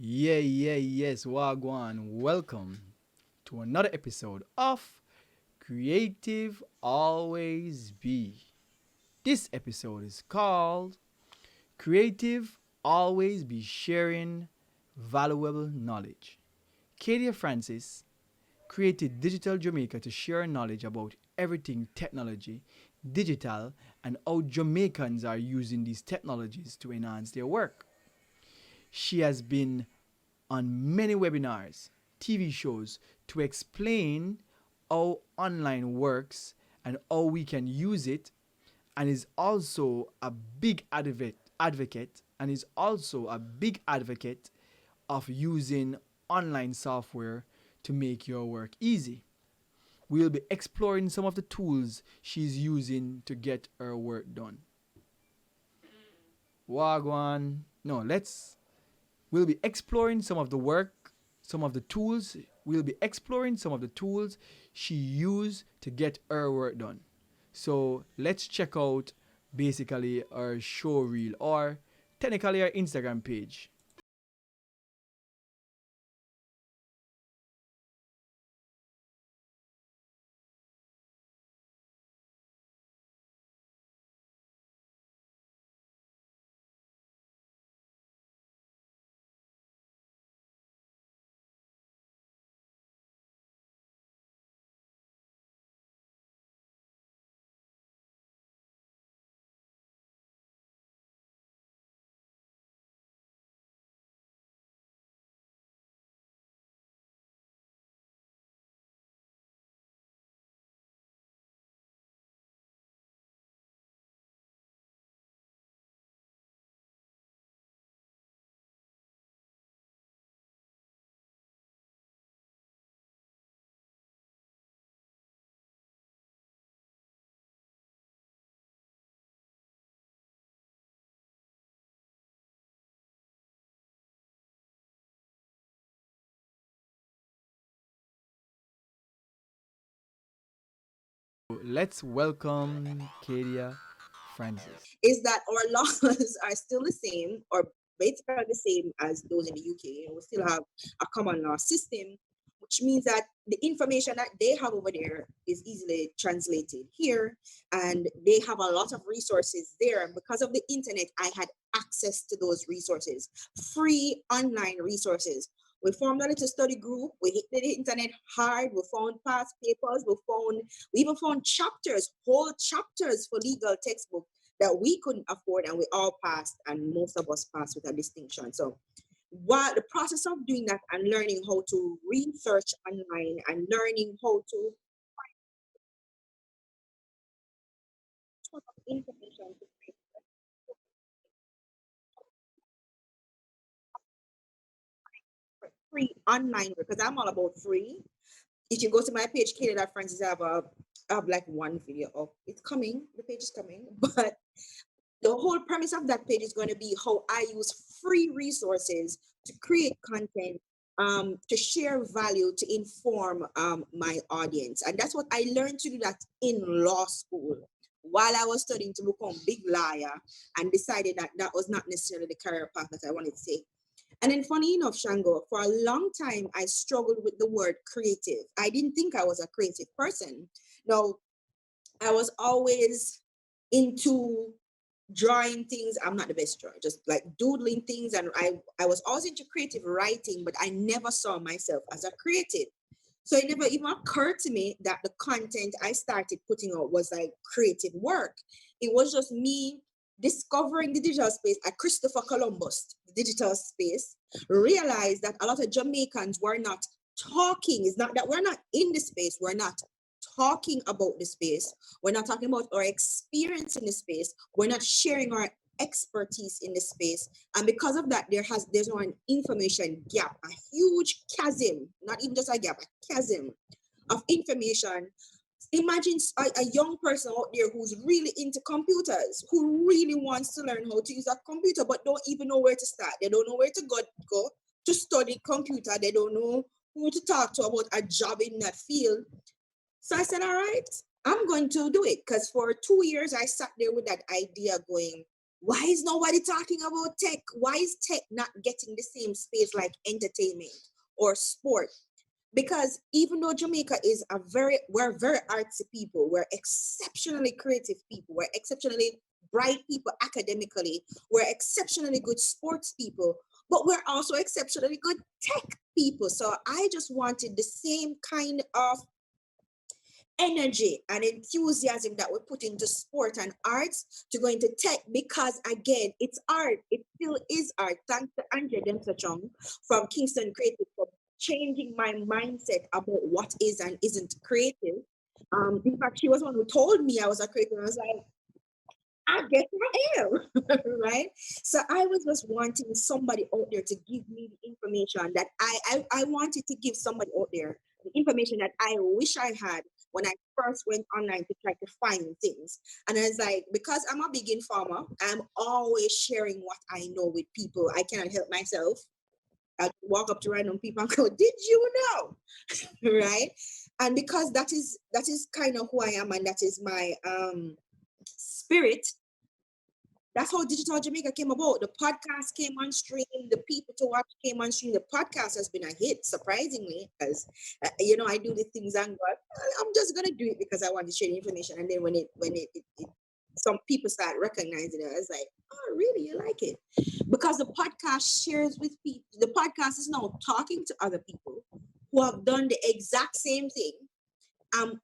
Yes, Wagwan. Welcome to another episode of Creative Always Be. This episode is called Creative Always Be Sharing Valuable Knowledge. Kadia Francis created Digital Jamaica to share knowledge about everything technology, digital, and how Jamaicans are using these technologies to enhance their work. She has been on many webinars, TV shows to explain how online works and how we can use it, and is also a big advocate and is also a big advocate of using online software to make your work easy. We'll be exploring some of the tools she's using to get her work done. Wagwan. No, let's We'll be exploring some of the work, some of the tools. We'll be exploring some of the tools she used to get her work done. So let's check out basically our show reel or technically our Instagram page. Let's welcome Kadia Francis. Is that our laws are still the same or basically the same as those in the UK. We still have a common law system, which means that the information that they have over there is easily translated here, and they have a lot of resources there. And because of the internet, I had access to those resources, free online resources. We formed a little study group. We hit the internet hard. We found past papers. We even found chapters, whole chapters for legal textbooks that we couldn't afford, and we all passed, and most of us passed with a distinction. So while the process of doing that and learning how to research online and learning how to information to free online, because I'm all about free. If you go to my page, Katie Francis, I have like one video up. It's coming, the page is coming, but the whole premise of that page is going to be how I use free resources to create content, to share value, to inform my audience. And that's what I learned to do that in law school while I was studying to become big lawyer, and decided that that was not necessarily the career path that I wanted to take. And then, funny enough, Shango, for a long time, I struggled with the word creative. I didn't think I was a creative person. Now, I was always into drawing things. I'm not the best drawer, just like doodling things. And I was always into creative writing, but I never saw myself as a creative. So it never even occurred to me that the content I started putting out was like creative work. It was just me discovering the digital space at Christopher Columbus, the digital space, realized that a lot of Jamaicans were not talking. It's not that we're not in the space, we're not talking about the space, we're not talking about our experience in the space, we're not sharing our expertise in the space. And because of that, there's now an information gap, a huge chasm, not even just a gap, a chasm of information. Imagine a young person out there who's really into computers, who really wants to learn how to use a computer, but don't even know where to start. They don't know where to go to study computer. They don't know who to talk to about a job in that field. So I said, all right, I'm going to do it. Because for 2 years, I sat there with that idea going, Why is nobody talking about tech? Why is tech not getting the same space like entertainment or sport? Because even though Jamaica is we're very artsy people, we're exceptionally creative people, we're exceptionally bright people academically, we're exceptionally good sports people, but we're also exceptionally good tech people. So I just wanted the same kind of energy and enthusiasm that we put into sport and arts to go into tech, because again, it's art. It still is art. Thanks to Andrea Dempsey-Chung from Kingston Creative for changing my mindset about what is and isn't creative. In fact, she was one who told me I was a creative. I was like, I guess I am, right? So I was just wanting somebody out there to give me the information that I wanted to give somebody out there the information that I wish I had when I first went online to try to find things. And I was like, because I'm a big informer, I'm always sharing what I know with people. I cannot help myself. I walk up to random people and go, "Did you know?" Right? And because that is kind of who I am, and that is my spirit. That's how Digital Jamaica came about. The podcast came on stream, the people to watch came on stream. The podcast has been a hit, surprisingly, because I do these things and go, I'm just gonna do it because I want to share the information. And then when some people start recognizing it, it's like, oh, really, you like it? Because the podcast shares with people. The podcast is now talking to other people who have done the exact same thing.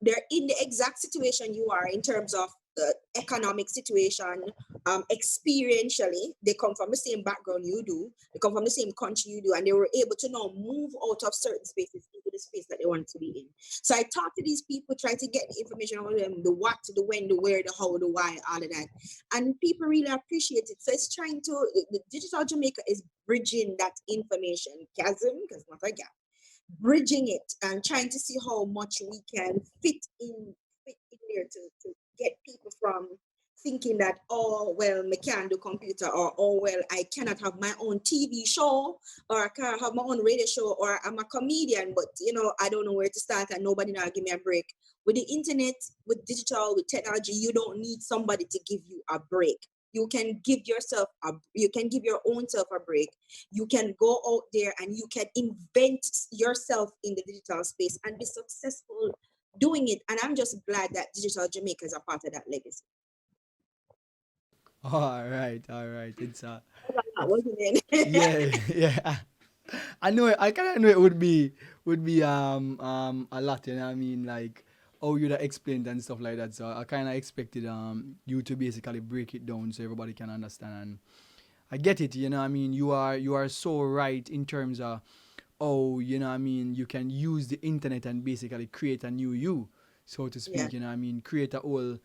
They're in the exact situation you are in terms of the economic situation. Experientially, they come from the same background you do, they come from the same country you do, and they were able to now move out of certain spaces into the space that they want to be in. So I talk to these people, try to get the information about them, the what, the when, the where, the how, the why, all of that, and people really appreciate it. So it's trying to the Digital Jamaica is bridging that information chasm, because not a gap, bridging it and trying to see how much we can fit in there to get people from thinking that, oh well, I can't do computer, or oh well, I cannot have my own TV show, or I can't have my own radio show, or I'm a comedian, but I don't know where to start and nobody now give me a break. With the internet, with digital, with technology, you don't need somebody to give you a break. You can give your own self a break. You can go out there and you can invent yourself in the digital space and be successful doing it. And I'm just glad that Digital Jamaica is a part of that legacy. All right. That It's wasn't it? yeah, yeah. I know it. I kind of knew it would be a lot. You know what I mean? Like, oh, you'd have explained and stuff like that. So I kind of expected you to basically break it down so everybody can understand. And I get it. You know what I mean? You are so right in terms of, oh, you know what I mean, you can use the internet and basically create a new you, so to Yeah, speak. You know what I mean? Create a whole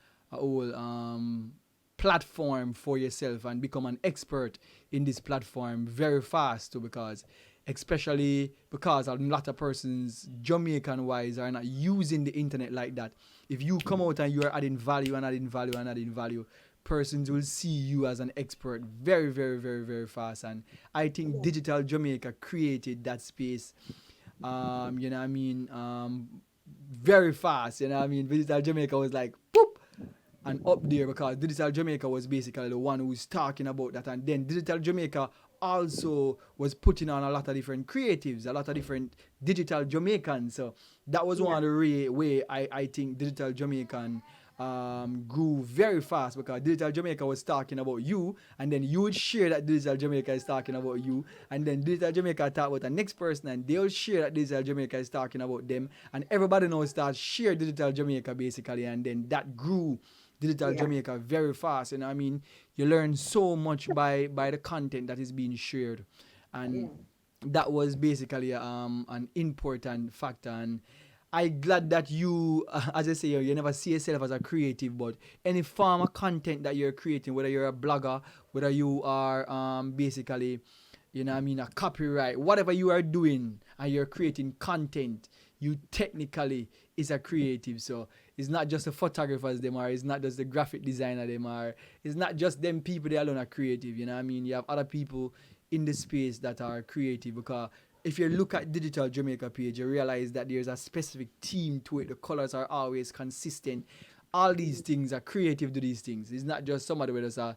platform for yourself and become an expert in this platform very fast too, because especially because a lot of persons Jamaican wise are not using the internet like that. If you come out and you are adding value and adding value and adding value, persons will see you as an expert very, very, very, very fast. And I think yeah, Digital Jamaica created that space. You know what I mean? Very fast. You know what I mean? Digital Jamaica was like, boop, and up there, because Digital Jamaica was basically the one who was talking about that. And then Digital Jamaica also was putting on a lot of different creatives, a lot of different digital Jamaicans. So that was yeah, one of the way I think Digital Jamaican grew very fast, because Digital Jamaica was talking about you, and then you would share that Digital Jamaica is talking about you, and then Digital Jamaica talk about the next person, and they'll share that Digital Jamaica is talking about them, and everybody now starts share Digital Jamaica basically, and then that grew Digital yeah, Jamaica very fast. And I mean, you learn so much by the content that is being shared, and yeah, that was basically an important factor. And I glad that you, as I say, you never see yourself as a creative, but any form of content that you're creating, whether you're a blogger, whether you are basically, you know what I mean, a copyright, whatever you are doing and you're creating content, you technically is a creative. So it's not just the photographers them are, it's not just the graphic designer them are, it's not just them people they alone are creative, you know what I mean? You have other people in the space that are creative, because if you look at Digital Jamaica page, you realize that there's a specific theme to it. The colors are always consistent. All these mm, things are creative to these things. It's not just somebody with us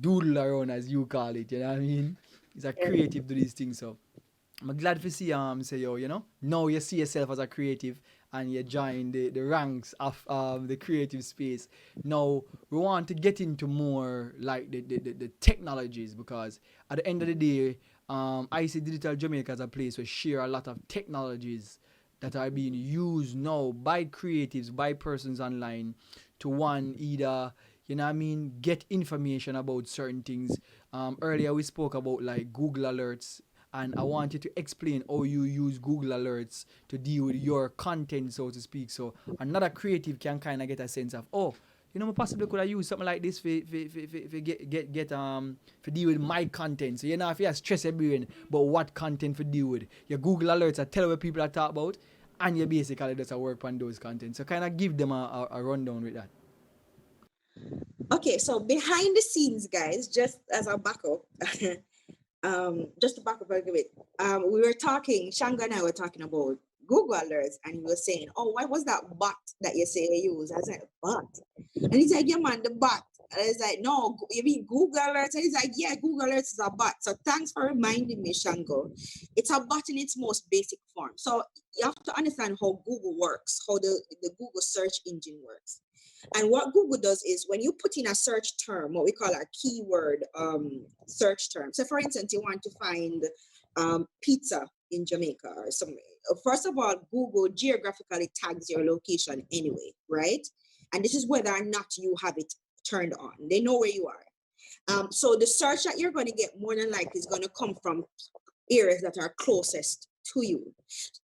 doodle around as you call it. You know what I mean? It's a Yeah. creative to these things. So I'm glad to see say yo, you know, now you see yourself as a creative and you join the ranks of the creative space. Now we want to get into more like the technologies because at the end of the day, I see Digital Jamaica as a place where share a lot of technologies that are being used now by creatives, by persons online to one either, you know what I mean, get information about certain things. Earlier we spoke about like Google alerts, and I wanted to explain how you use Google alerts to deal with your content, so to speak. So another creative can kind of get a sense of, oh, you know, I possibly could have used something like this for get for deal with my content. So you know, if you have stress everywhere, but what content for deal with, your Google alerts are tell what people are talk about, and you basically just work on those content. So kind of give them a rundown with that. Okay, so behind the scenes, guys, just as a backup, just to back up a little bit, we were talking, Shanga and I were talking about Google alerts, and he was saying, "Oh, what was that bot that you say you use?" I was like, "Bot," and he's like, "Yeah, man, the bot." And I was like, "No, you mean Google alerts?" And he's like, "Yeah, Google alerts is a bot." So thanks for reminding me, Shango. It's a bot in its most basic form. So you have to understand how Google works, how the Google search engine works. And what Google does is when you put in a search term, what we call a keyword search term. So, for instance, you want to find pizza in Jamaica or somewhere. First of all, Google geographically tags your location anyway, right? And this is whether or not you have it turned on. They know where you are. So the search that you're going to get more than likely is going to come from areas that are closest to you.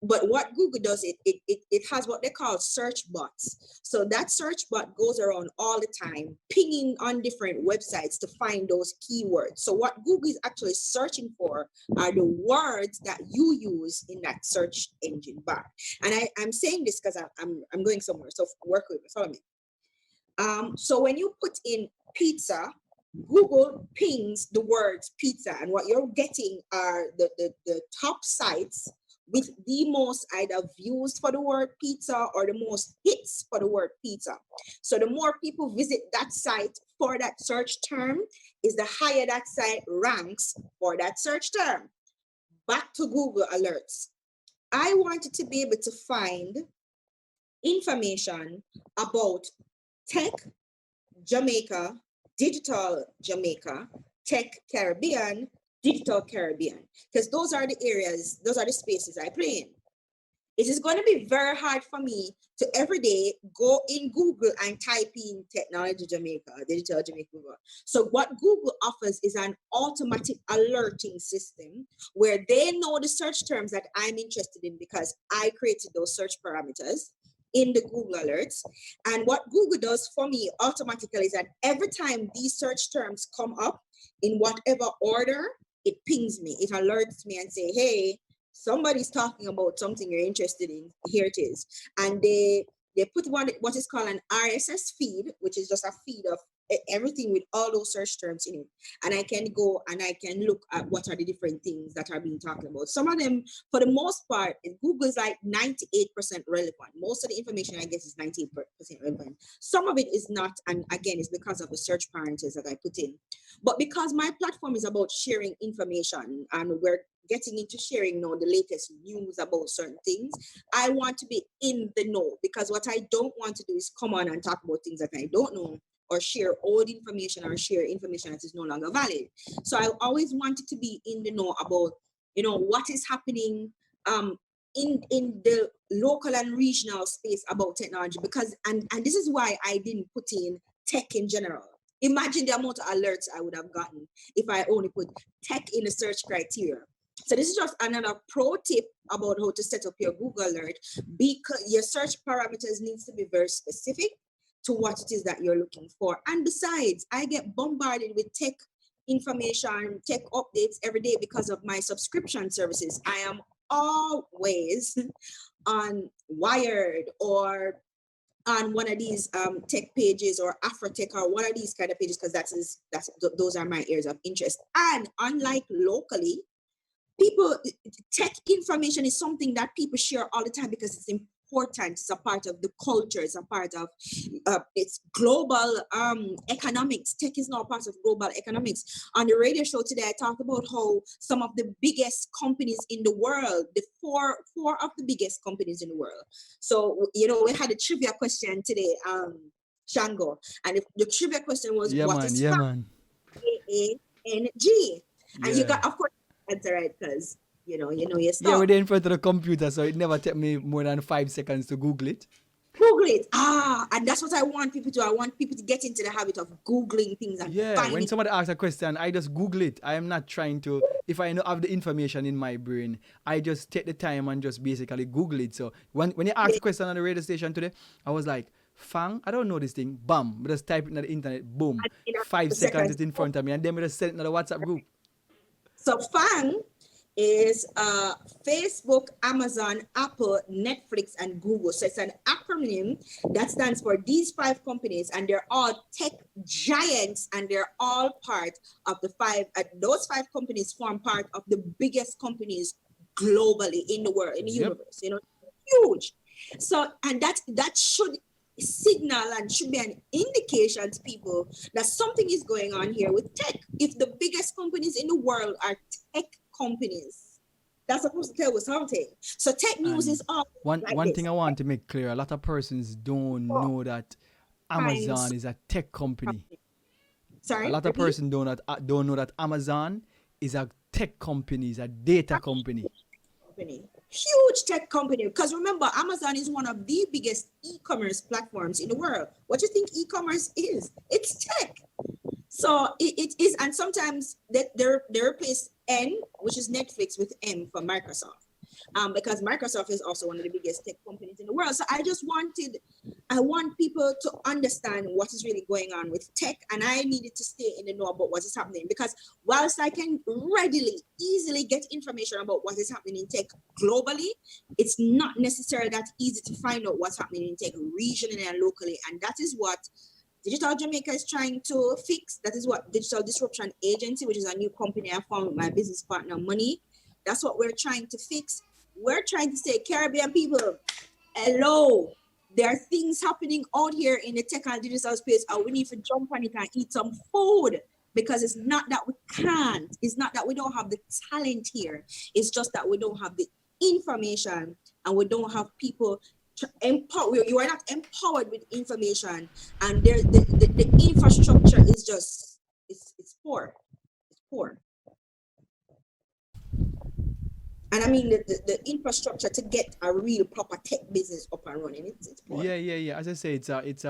But what Google does, it has what they call search bots. So that search bot goes around all the time, pinging on different websites to find those keywords. So what Google is actually searching for are the words that you use in that search engine bar. And I'm saying this because I'm going somewhere. So work with me, follow me. So when you put in pizza, Google pings the words pizza, and what you're getting are the top sites with the most either views for the word pizza or the most hits for the word pizza. So the more people visit that site for that search term, is the higher that site ranks for that search term. Back to Google alerts. I wanted to be able to find information about tech Jamaica, Digital Jamaica, Tech Caribbean, Digital Caribbean, because those are the areas, those are the spaces I play in. It is going to be very hard for me to every day go in Google and type in Technology Jamaica, Digital Jamaica. So what Google offers is an automatic alerting system where they know the search terms that I'm interested in because I created those search parameters in the Google alerts. And what Google does for me automatically is that every time these search terms come up in whatever order, it pings me, it alerts me and say, hey, somebody's talking about something you're interested in. Here it is. And they put what is called an RSS feed, which is just a feed of everything with all those search terms in it. And I can go and I can look at what are the different things that are being talked about. Some of them, for the most part, Google is like 98% relevant. Most of the information I guess is 98% relevant. Some of it is not, and again, it's because of the search parameters that I put in. But because my platform is about sharing information and we're getting into sharing now the latest news about certain things, I want to be in the know, because what I don't want to do is come on and talk about things that I don't know or share old information or share information that is no longer valid. So I always wanted to be in the know about, you know, what is happening in the local and regional space about technology, because and this is why I didn't put in tech in general. Imagine the amount of alerts I would have gotten if I only put tech in the search criteria. So this is just another pro tip about how to set up your Google alert, because your search parameters needs to be very specific to what it is that you're looking for. And besides, I get bombarded with tech information, tech updates every day because of my subscription services. I am always on Wired or on one of these tech pages or Afrotech or one of these kind of pages, because those are my areas of interest. And unlike locally, people, tech information is something that people share all the time because it's important. It's a part of the culture. It's a part of it's global economics. Tech is now part of global economics. On the radio show today, I talked about how some of the biggest companies in the world, the four of the biggest companies in the world. So, we had a trivia question today, Shango. And the trivia question was, Yeah, what man. is Yeah, man. FAANG? And you Yeah. got, of course, answer right because you know your Yeah, we're stuff. there in front of the computer, so it never took me more than 5 seconds to Google it. Google it. And that's what I want people to. I want people to get into the habit of Googling things and Yeah, when finding. somebody asks a question, I just Google it. I am not trying to, if I know have the information in my brain, I just take the time and just basically Google it. So when you asked Yeah, a question on the radio station today, I was like, Fang, I don't know this thing. Bam. We just type it in the internet. Boom. and in Five a seconds second. it's in front of me. And then we just send it in the WhatsApp group. So FANG is Facebook, Amazon, Apple, Netflix, and Google. So it's an acronym that stands for these five companies, and they're all tech giants, and they're all part of the five. Those five companies form part of the biggest companies globally in the world, in the Yep. universe. Huge. So, and that should signal and should be an indication to people that something is going on here with tech. If the biggest companies in the world are tech companies, that's supposed to tell us something. So tech news And is all like one thing this. I want to make clear, a lot of persons don't Oh, know that find Amazon is a tech company. A sorry, lot of repeat. persons don't know that Amazon is a tech company, is a data company. Company, huge tech company. Because remember, Amazon is one of the biggest e-commerce platforms in the world. What do you think e-commerce is? It's tech. So it is, and sometimes they replace N, which is Netflix, with M for Microsoft, because Microsoft is also one of the biggest tech companies in the world. So I want people to understand what is really going on with tech, and I needed to stay in the know about what is happening, because whilst I can easily get information about what is happening in tech globally, it's not necessarily that easy to find out what's happening in tech regionally and locally, and that is what Digital Jamaica is trying to fix. That is what Digital Disruption Agency, which is a new company I formed with my business partner, Money. That's what we're trying to fix. We're trying to say, Caribbean people, hello, there are things happening out here in the tech and digital space, and we need to jump on it and eat some food, because it's not that we can't. It's not that we don't have the talent here. It's just that we don't have the information, and we don't have people empower. You are not empowered with information, and there the infrastructure is just it's poor. It's poor. And I mean the infrastructure to get a real proper tech business up and running, it's poor. Yeah. As I say, it's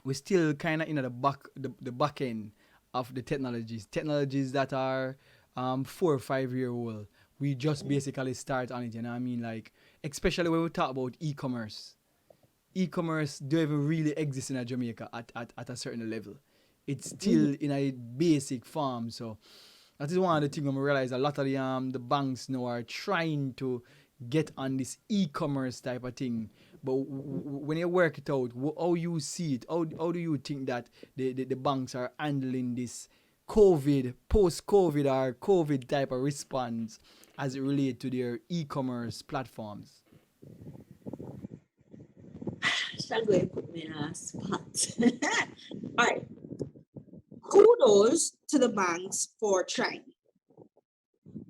we're still kind of in the back end of the technologies that are 4 or 5 year old. We just basically start on it. You know what I mean? Like, especially when we talk about e-commerce don't even really exist in Jamaica at a certain level. It's Mhm. still in a basic form. So that is one of the things I realize a lot of the banks now are trying to get on this e-commerce type of thing. But when you work it out, how you see it, how do you think that the banks are handling this COVID, post-COVID or COVID type of response as it relates to their e-commerce platforms? Shall go and put me in a spot. All right. Kudos to the banks for trying.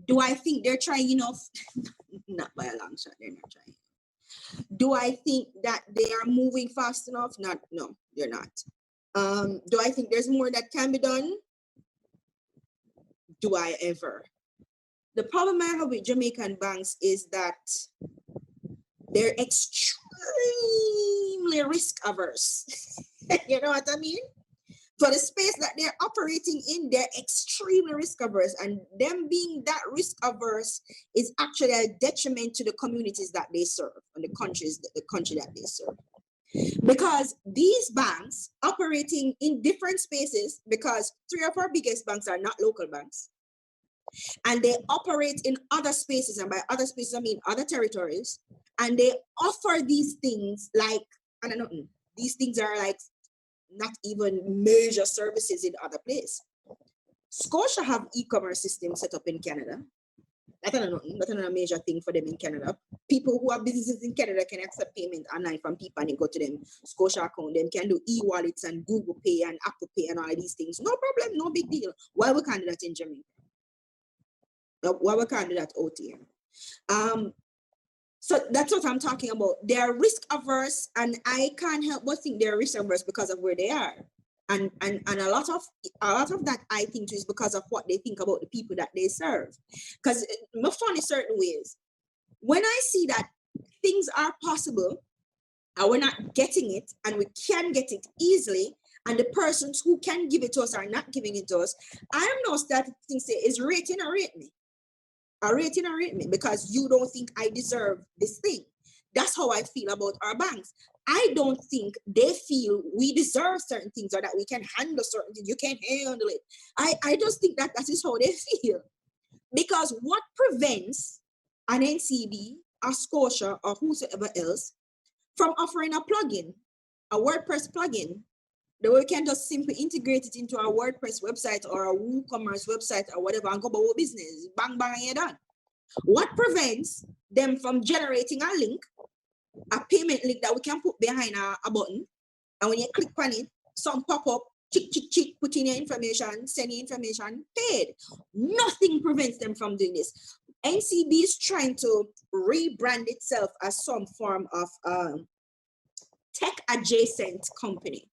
Do I think they're trying enough? Not by a long shot. They're not trying. Do I think that they are moving fast enough? Not. No, they're not. Do I think there's more that can be done? Do I ever? The problem I have with Jamaican banks is that they're extremely risk averse. You know what I mean? For the space that they're operating in, they're extremely risk averse, and them being that risk averse is actually a detriment to the communities that they serve and the country that they serve. Because these banks operating in different spaces, because three of our biggest banks are not local banks, and they operate in other spaces, and by other spaces I mean other territories, and they offer these things like, I don't know, these things are like not even major services in other places. Scotia have e-commerce systems set up in Canada, That's not a major thing for them in Canada. People who have businesses in Canada can accept payment online from people and they go to them Scotia account. Them can do e-wallets and Google Pay and Apple Pay and all these things. No problem, no big deal. Why we can't do that in Jamaica? Why we can't do that out here? So that's what I'm talking about. They're risk averse, and I can't help but think they're risk averse because of where they are. And a lot of that I think is because of what they think about the people that they serve. Because my fun in certain ways, when I see that things are possible and we're not getting it and we can get it easily, and the persons who can give it to us are not giving it to us, I am no starting to say is rating or rate me. Rate me because you don't think I deserve this thing. That's how I feel about our banks. I don't think they feel we deserve certain things or that we can handle certain things. You can't handle it. I just think that is how they feel. Because what prevents an NCB, a Scotia, or whosoever else from offering a plugin, a WordPress plugin, that we can just simply integrate it into our WordPress website or a WooCommerce website or whatever and go about our business. Bang, bang, and you're done. What prevents them from generating a link, a payment link that we can put behind a button, and when you click on it, some pop up, chick, chick, chick, put in your information, send your information, paid. Nothing prevents them from doing this. NCB is trying to rebrand itself as some form of tech adjacent company.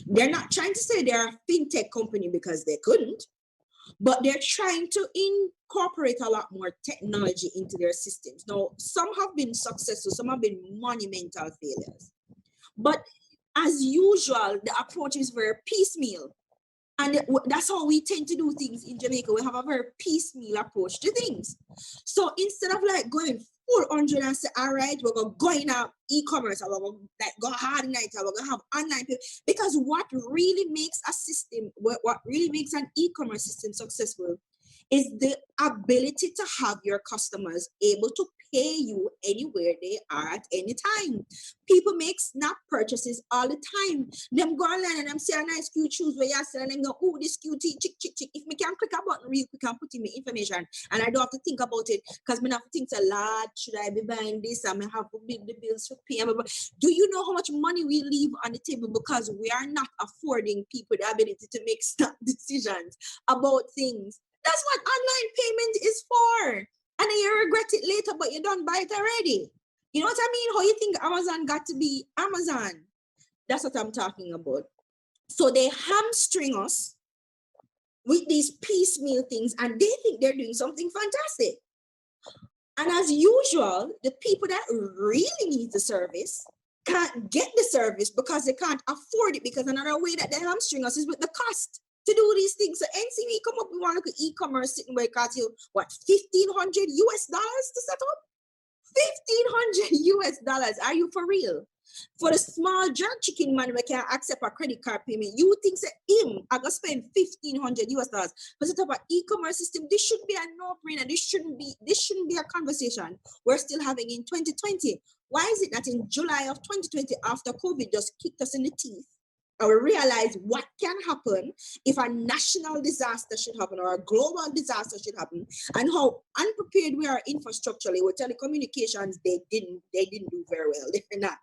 They're not trying to say they're a fintech company because they couldn't, but they're trying to incorporate a lot more technology into their systems. Now, some have been successful, some have been monumental failures. But as usual, the approach is very piecemeal. And that's how we tend to do things in Jamaica. We have a very piecemeal approach to things. So instead of like going full 100 and say, all right, we're going to go in our e-commerce, we're going to like go hard in it, we're going to have online people. Because what really makes a system, what really makes an e-commerce system successful is the ability to have your customers able to pay you anywhere they are at any time. People make snap purchases all the time. Them go online and them see a nice cute shoes where you sell and them go, oh, this cute chick, chick, chick. If me can click a button real quick and put in my information and I don't have to think about it because me have to think a lot, should I be buying this? I may have to build the bills for pay. Do you know how much money we leave on the table because we are not affording people the ability to make snap decisions about things? That's what online payment is for. And then you regret it later, but you don't buy it already. You know what I mean? How you think Amazon got to be Amazon? That's what I'm talking about. So they hamstring us with these piecemeal things and they think they're doing something fantastic. And as usual, the people that really need the service can't get the service because they can't afford it, because another way that they hamstring us is with the cost to do these things. So NCB come up, we want to look at e-commerce sitting where it costs you, what, $1,500 US to set up? $1,500 US. Are you for real? For the small jerk chicken man, we can accept a credit card payment. You think that him, I gonna spend $1,500 US for set up an e-commerce system? This should be a no-brainer. This shouldn't be a conversation we're still having in 2020. Why is it that in July of 2020, after COVID just kicked us in the teeth, and we realize what can happen if a national disaster should happen or a global disaster should happen, and how unprepared we are infrastructurally with telecommunications? They didn't do very well. They're not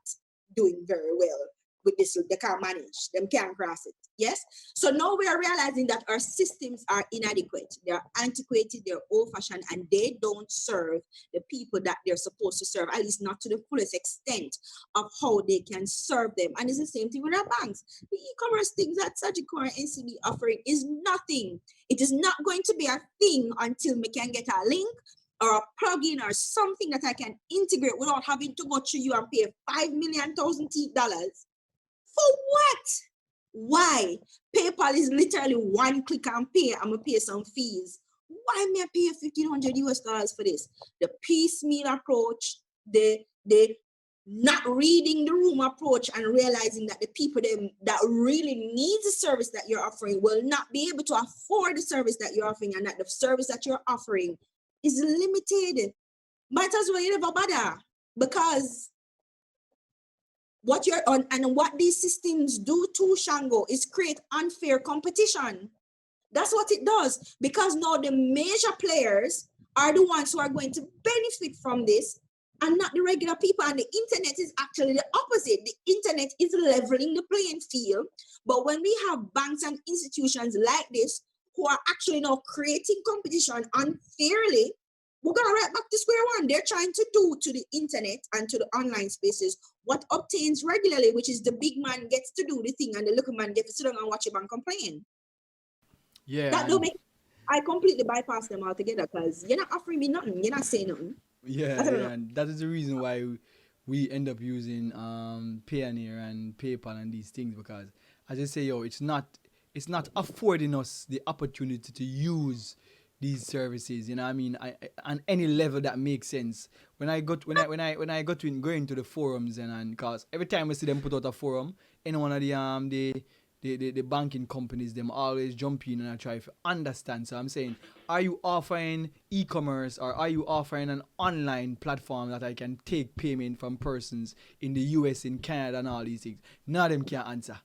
doing very well with this. They can't manage, them can't cross it. Yes. So now we are realizing that our systems are inadequate, they're antiquated, they're old-fashioned, and they don't serve the people that they're supposed to serve, at least not to the fullest extent of how they can serve them. And it's the same thing with our banks. The e-commerce things that Sagicor and NCB offering is nothing. It is not going to be a thing until we can get a link or a plugin or something that I can integrate without having to go to you and pay $5 million dollars. For what? Why? PayPal is literally one click and pay. I'm gonna pay some fees. Why may I pay $1,500 US for this? The piecemeal approach, the not reading the room approach, and realizing that the people that really need the service that you're offering will not be able to afford the service that you're offering, and that the service that you're offering is limited. Might as well you never bother, because what you're on and what these systems do to Shango is create unfair competition. That's what it does, because now the major players are the ones who are going to benefit from this and not the regular people. And the internet is actually the opposite. The internet is leveling the playing field. But when we have banks and institutions like this who are actually now creating competition unfairly, we're going to right back to square one. They're trying to do to the internet and to the online spaces what obtains regularly, which is the big man gets to do the thing and the little man gets to sit down and watch it and complain. Yeah, That don't and make I completely bypass them altogether because you're not offering me nothing. You're not saying nothing. yeah, I don't yeah, know. and that is the reason why we end up using Payoneer and PayPal and these things because, as I say, yo, it's not affording us the opportunity to use these services. You know, what I mean, on any level that makes sense. When I got to go into the forums and cause every time I see them put out a forum, any one of the banking companies them always jump in and I try to understand. So I'm saying, are you offering e-commerce or are you offering an online platform that I can take payment from persons in the US, in Canada, and all these things? None of them can answer.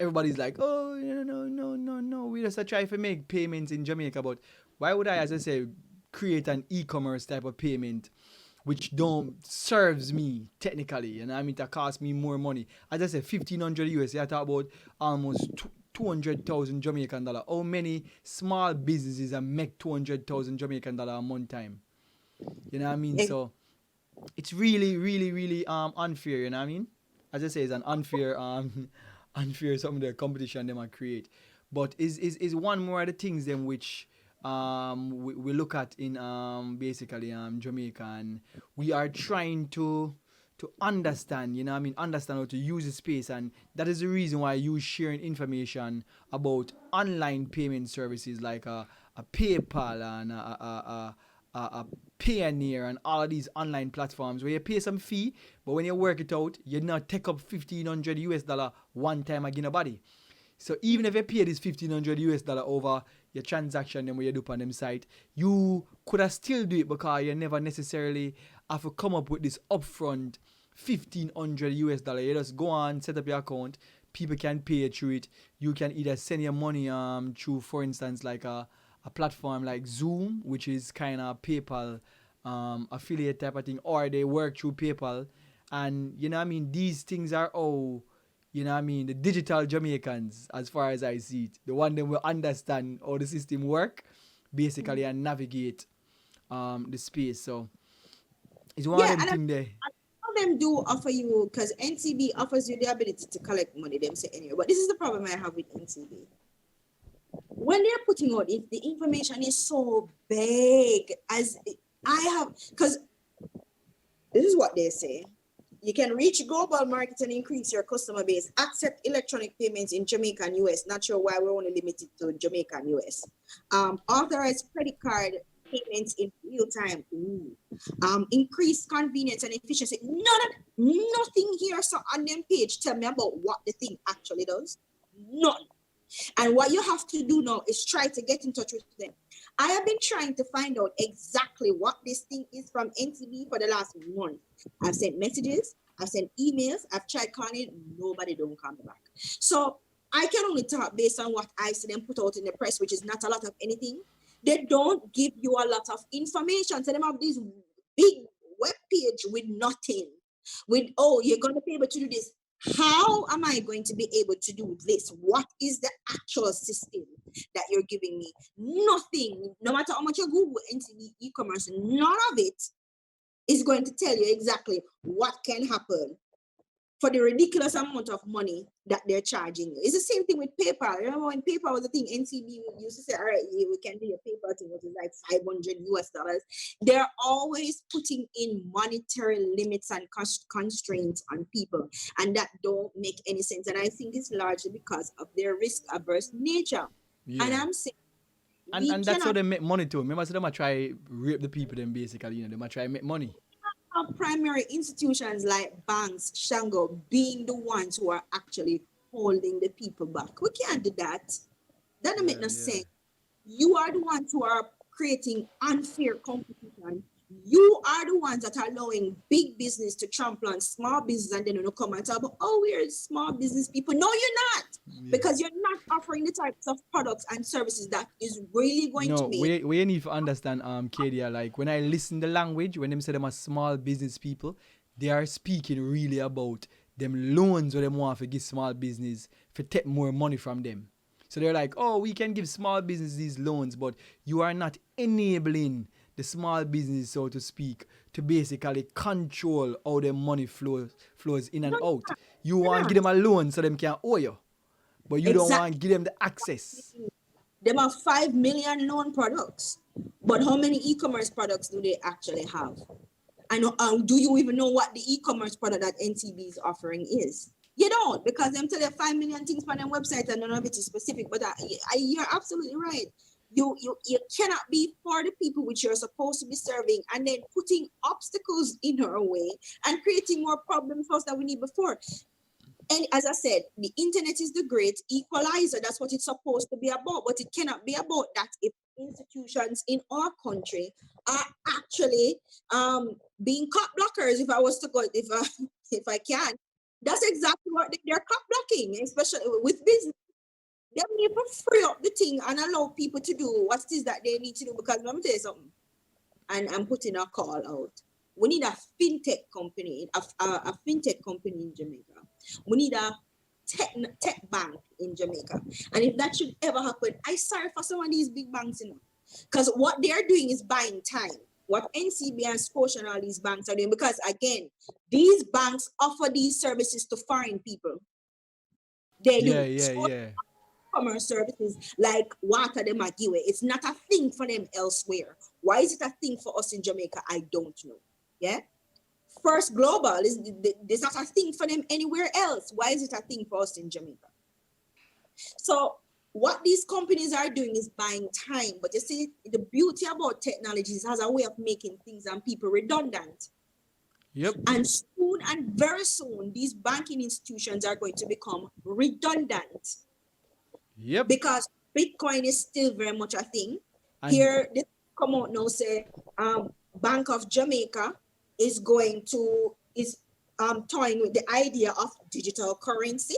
Everybody's like, oh, no, no, no, no, no. We just try to make payments in Jamaica, but why would I, as I say, create an e-commerce type of payment which don't serves me technically, and I mean that cost me more money. As I said, 1,500 US. I talk about almost 200,000 Jamaican dollar. How many small businesses that make 200,000 Jamaican dollar a month time? You know what I mean? Ex- So it's really, really, really unfair. You know what I mean? As I say, it's an unfair unfair some of the competition they might create. But is one more of the things then which we look at in basically Jamaica, and we are trying to understand, you know what I mean, understand how to use the space, and that is the reason why you sharing information about online payment services like a PayPal and a Payoneer and all of these online platforms where you pay some fee, but when you work it out, you not take up 1,500 US dollar one time again a body. So even if you pay this 1,500 US dollar over your transaction then where you do on them site, you could have still do it because you never necessarily have to come up with this upfront 1,500 US dollar. You just go on, set up your account, people can pay you through it. You can either send your money through, for instance, like a platform like Zoom, which is kind of PayPal affiliate type of thing, or they work through PayPal. And you know what I mean, these things are all, you know what I mean, the digital Jamaicans, as far as I see it, the one that will understand how the system work, basically, and navigate the space. So it's one of yeah, them and thing there. some of them do offer you because NCB offers you the ability to collect money. Them say anyway, but this is the problem I have with NCB. When they're putting out it, the information is so vague. As I have, because this is what they say. You can reach global market and increase your customer base. Accept electronic payments in Jamaica and US. Not sure why we're only limited to Jamaica and US. Authorize credit card payments in real time. Ooh. Increase convenience and efficiency. Nothing here so on them page tell me about what the thing actually does. None. And what you have to do now is try to get in touch with them. I have been trying to find out exactly what this thing is from NTB for the last month. I've sent messages, I've sent emails, I've tried calling it, nobody don't come back. So I can only talk based on what I see them put out in the press, which is not a lot of anything. They don't give you a lot of information. So them have this big web page with nothing. With, oh, you're going to be able to do this. How am I going to be able to do this? What is the actual system that you're giving me? Nothing. No matter how much you Google into the e-commerce, none of it is going to tell you exactly what can happen for the ridiculous amount of money that they're charging you. It's the same thing with PayPal. Remember when PayPal was the thing, NCB used to say, all right, we can do your PayPal thing, which is like 500 US dollars. They're always putting in monetary limits and constraints on people, and that don't make any sense. And I think it's largely because of their risk averse nature. And Yeah. I'm saying we And that's how cannot they make money too. Remember, so they might try rape the people then basically, they might try make money. have primary institutions like banks, Shango, being the ones who are actually holding the people back. We can't do that. That don't make Yeah, no yeah. sense. You are the ones who are creating unfair competition. You are the ones that are allowing big business to trample on small business, and then you come and talk about, oh, we're small business people. No, you're not, Yeah. because you're not offering the types of products and services that is really going to No, make. we need to understand, Kadia, like when I listen the language, when them say them are small business people, they are speaking really about them loans where them want to give small business for take more money from them. So they're like, oh, we can give small business these loans, but you are not enabling the small business, so to speak, to basically control how their money flows in and No, out. You you're want to not. give them a loan so them can owe you, but you don't want Exactly. to give them the access. Them are 5 million known products, but how many e-commerce products do they actually have? And do you even know what the e-commerce product that NCB is offering is? You don't, because them tell you 5 million things on their website and none of it is specific. But you're absolutely right. You cannot be for the people which you're supposed to be serving and then putting obstacles in our way and creating more problems for us that we need before. And as I said, the internet is the great equalizer. That's what it's supposed to be about. But it cannot be about that if institutions in our country are actually being cop blockers. If I was to go, if I can, that's exactly what they're cop blocking, especially with business. They need to free up the thing and allow people to do what it is that they need to do. Because let me tell you something, and I'm putting a call out. We need a fintech company, a fintech company in Jamaica. We need a tech bank in Jamaica. And if that should ever happen, I sorry for some of these big banks, because what they are doing is buying time. What NCB and Scotia and all these banks are doing, because again, these banks offer these services to foreign people. They Yeah, do. yeah, yeah. Commerce services like water them a give. It's not a thing for them elsewhere. Why is it a thing for us in Jamaica? I don't know. Yeah. First Global is there's not a thing for them anywhere else. Why is it a thing for us in Jamaica? So what these companies are doing is buying time. But you see, the beauty about technology is it has a way of making things and people redundant. Yep. And soon and very soon, these banking institutions are going to become redundant, Yep. because Bitcoin is still very much a thing. And Here, this come out now say Bank of Jamaica is going to is toying with the idea of digital currency.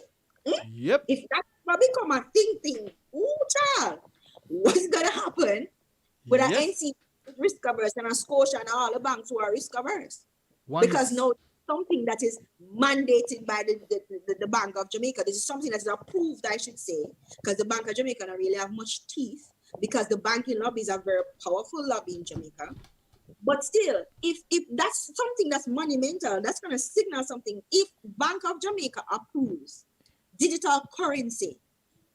yep. If that will become a thing, ooh child, what's gonna happen with an Yep. NC risk averse and a Scotia and all the banks who are risk averse? Because Once. now something that is mandated by the Bank of Jamaica. This is something that is approved, I should say, because the Bank of Jamaica don't really have much teeth, because the banking lobby is a very powerful lobby in Jamaica. But still, if that's something that's monumental, that's going to signal something. If Bank of Jamaica approves digital currency,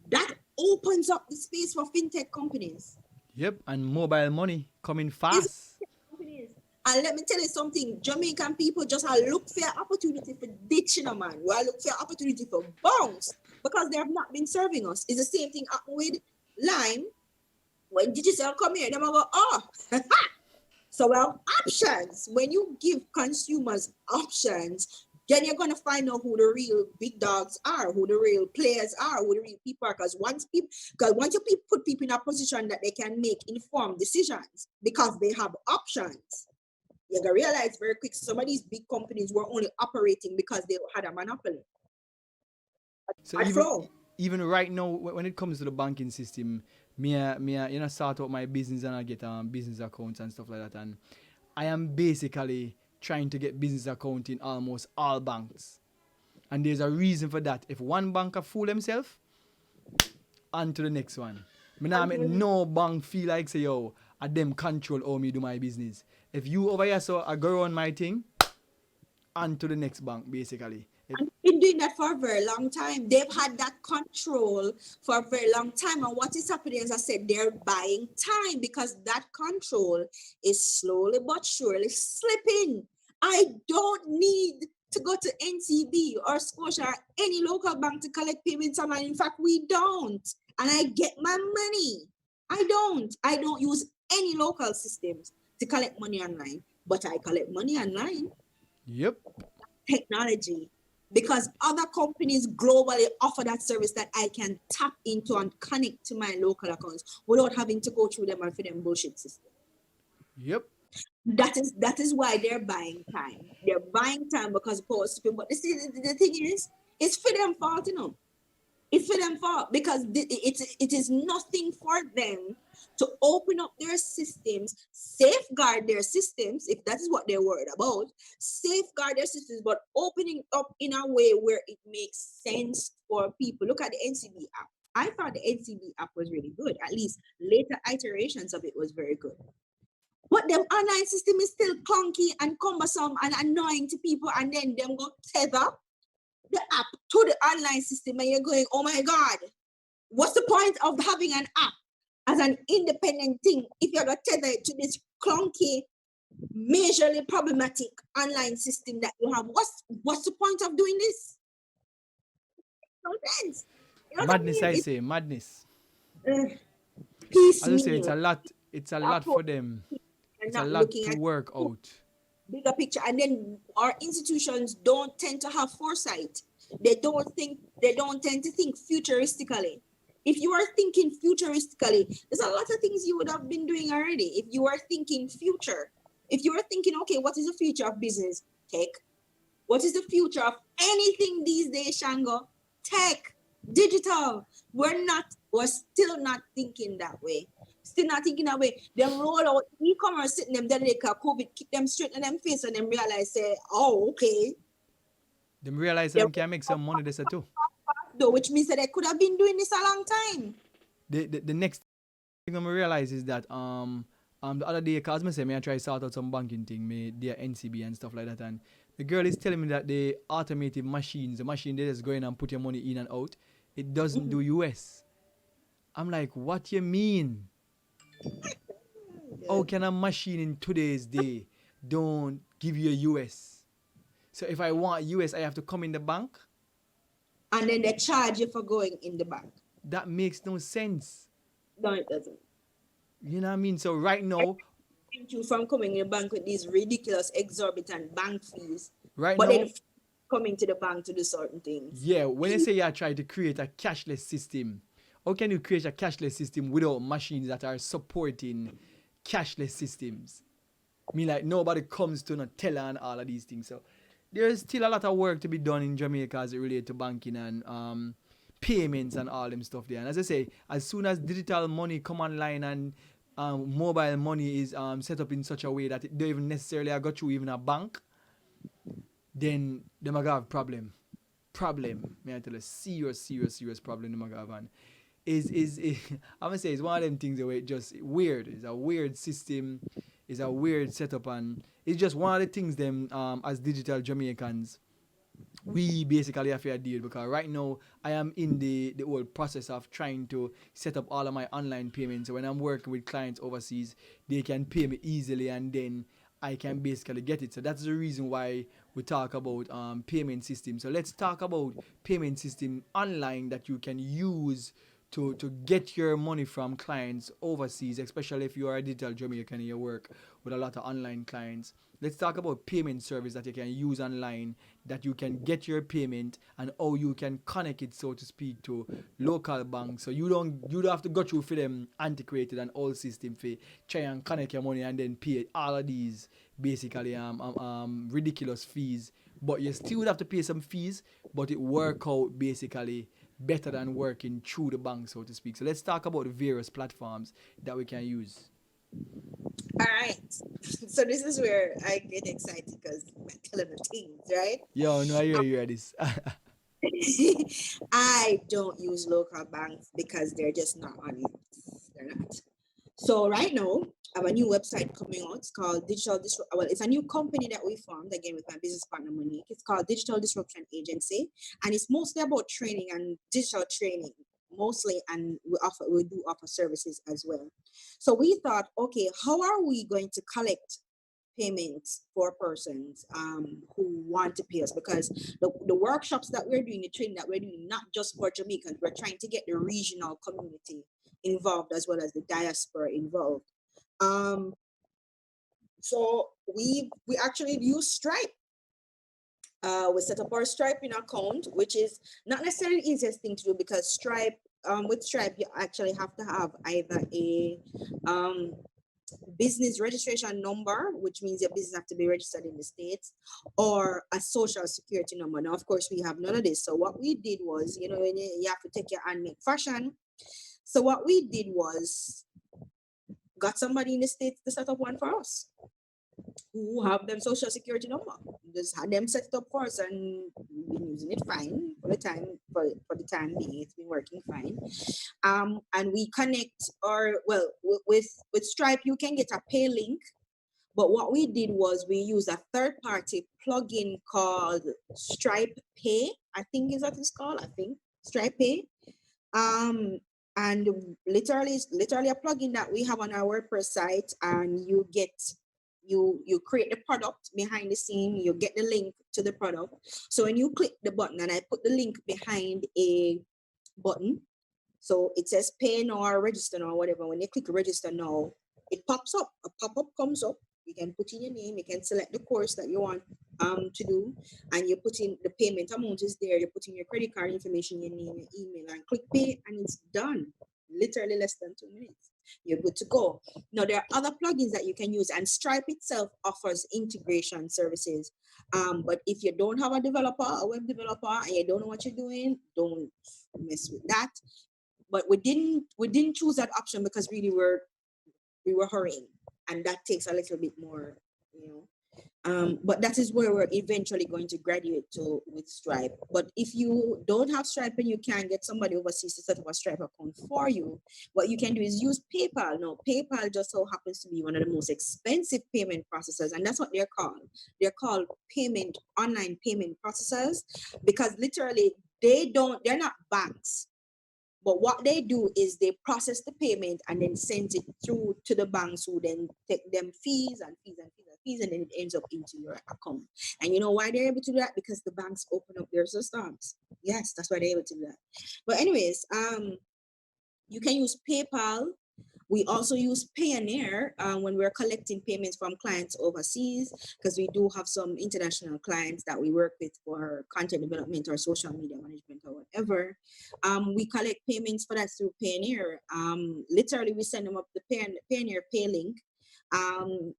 that opens up the space for fintech companies. Yep. And mobile money coming These fast. companies. And let me tell you something, Jamaican people just look for opportunity for ditching a man. We look for opportunity for bounce, because they have not been serving us. It's the same thing happened with Lime. When digital come here, they go, oh, so well, options. When you give consumers options, then you're gonna find out who the real big dogs are, who the real players are, who the real people are. Because once you put people in a position that they can make informed decisions because they have options, you're gonna realize very quick some of these big companies were only operating because they had a monopoly. So Bad flow. even right now, when it comes to the banking system, start out my business and I get business accounts and stuff like that, and I am basically trying to get business account in almost all banks. And there's a reason for that. If one bank fool themselves, on to the next one. Me nah make no bank feel like say yo, I them control how me do my business. If you over here so I go on my thing, on to the next bank basically. And been doing that for a very long time. They've had that control for a very long time. And what is happening, as I said, they're buying time, because that control is slowly but surely slipping. I don't need to go to NCB or Scotia or any local bank to collect payments online. In fact, we don't. And I get my money. I don't use any local systems to collect money online, but I collect money online. Yep. Technology, because other companies globally offer that service that I can tap into and connect to my local accounts without having to go through them and for them bullshit system. Yep. That is why they're buying time. They're buying time because post people. But the thing is, it's for them fault, you know. It's for them fault because it is nothing for them to open up their systems, safeguard their systems, if that is what they're worried about, safeguard their systems, but opening up in a way where it makes sense for people. Look at the NCB app. I thought the NCB app was really good. At least later iterations of it was very good. But the online system is still clunky and cumbersome and annoying to people, and then them go tether the app to the online system, and you're going, oh my God, what's the point of having an app as an independent thing if you're going to tether it to this clunky, majorly problematic online system that you have? What's the point of doing this? No sense. You know what I Madness, mean? I It's say, madness. uh, As I say, it's piecemeal. a lot. It's a lot Approach for them. and It's a not lot looking to at work out. bigger picture. And then our institutions don't tend to have foresight. They don't tend to think futuristically. If you are thinking futuristically, there's a lot of things you would have been doing already. If you are thinking future, if you are thinking, okay, what is the future of business? Tech. What is the future of anything these days, Shango? Tech, digital. We're still not thinking that way. Still not thinking that way. Them roll out e-commerce sitting them then they can COVID kick them straight in them face and them realize say, oh, okay. Them realize They them can make some money this too. though, which means that they could have been doing this a long time. The next thing I'm realize is that the other day, cause me say me I try sort out some banking thing, me their NCB and stuff like that, and the girl is telling me that the automated machines, the machine they just go in and put your money in and out, it doesn't Mhm. do US. I'm like, what you mean? How Good. can a machine in today's day don't give you a US? So if I want US, I have to come in the bank. And then they charge you for going in the bank. That makes no sense. No, it doesn't. You know what I mean? So right It now, prevents you from coming in the bank with these ridiculous, exorbitant bank fees, right but then now, coming to the bank to do certain things. yeah, when you say you are trying to create a cashless system, how can you create a cashless system without machines that are supporting cashless systems? I mean, like nobody comes to no teller and all of these things. So there's still a lot of work to be done in Jamaica as it relates to banking and payments and all them stuff there. And as I say, as soon as digital money come online and mobile money is set up in such a way that it don't even necessarily got you even a bank, then them are gonna have problem. May I tell you, serious problem them are gonna have. And is I'm gonna say it's one of them things where it just weird. It's a weird system. It's a weird setup, and it's just one of the things them as digital Jamaicans we basically have to deal because right now I am in the whole process of trying to set up all of my online payments. So when I'm working with clients overseas, they can pay me easily and then I can basically get it. So that's the reason why we talk about payment system. So let's talk about payment system online that you can use to get your money from clients overseas, especially if you are a digital Jamaican and you work with a lot of online clients. Let's talk about payment service that you can use online that you can get your payment and how you can connect it, so to speak, to local banks. So you don't have to go through for them antiquated and old system for try and connect your money and then pay all of these basically ridiculous fees. But you still would have to pay some fees, but it work out basically better than working through the bank, so to speak. So let's talk about the various platforms that we can use. All right. So this is where I get excited because I'm telling the things, right? Yo, no, I hear you at this. I don't use local banks because they're just not on it. They're not. So right now, I have a new website coming out. It's called Digital Disrupt. Well, it's a new company that we formed again with my business partner Monique. It's called Digital Disruption Agency, and it's mostly about training and digital training, mostly. And we do offer services as well. So we thought, okay, how are we going to collect payments for persons who want to pay us? Because the workshops that we're doing, the training that we're doing, not just for Jamaicans, we're trying to get the regional community involved as well as the diaspora involved. Um, so we actually use Stripe. We set up our Stripe in account, which is not necessarily the easiest thing to do because with Stripe, you actually have to have either a um, business registration number, which means your business have to be registered in the States, or a social security number. Now, of course, we have none of this. So what we did was, when you have to take your and make fashion. So what we did was got somebody in the States to set up one for us who have them social security number. Just had them set it up for us, and we've been using it fine for the time being. It's been working fine. And we connect, or well, with Stripe, you can get a pay link. But what we did was we used a third party plugin called Stripe Pay. I think is what it's called. I think Stripe Pay. Um, and literally, it's literally a plugin that we have on our WordPress site, and you create the product behind the scene. You get the link to the product. So when you click the button, and I put the link behind a button, so it says pay now or register now or whatever. When you click register now, it pops up. A pop-up comes up. You can put in your name. You can select the course that you want to do, and you put in the payment amount is there. You put in your credit card information, your name, your email, and click pay, and it's done. Literally less than 2 minutes. You're good to go. Now there are other plugins that you can use, and Stripe itself offers integration services. But if you don't have a developer, a web developer, and you don't know what you're doing, don't mess with that. But we didn't choose that option because really we were hurrying, and that takes a little bit more, you know. But that is where we're eventually going to graduate to with Stripe. But if you don't have Stripe and you can't get somebody overseas to set up a Stripe account for you, what you can do is use PayPal. Now, PayPal just so happens to be one of the most expensive payment processors, and that's what they're called. They're called online payment processors, because literally they're not banks. But what they do is they process the payment and then send it through to the banks, who then take them fees and fees and fees and fees, and then it ends up into your account. And you know why they're able to do that? Because the banks open up their systems. Yes, that's why they're able to do that. But anyways, you can use PayPal. We also use Payoneer when we're collecting payments from clients overseas, because we do have some international clients that we work with for content development or social media management or whatever. We collect payments for that through Payoneer. Literally, we send them up the Payoneer Pay link. Um,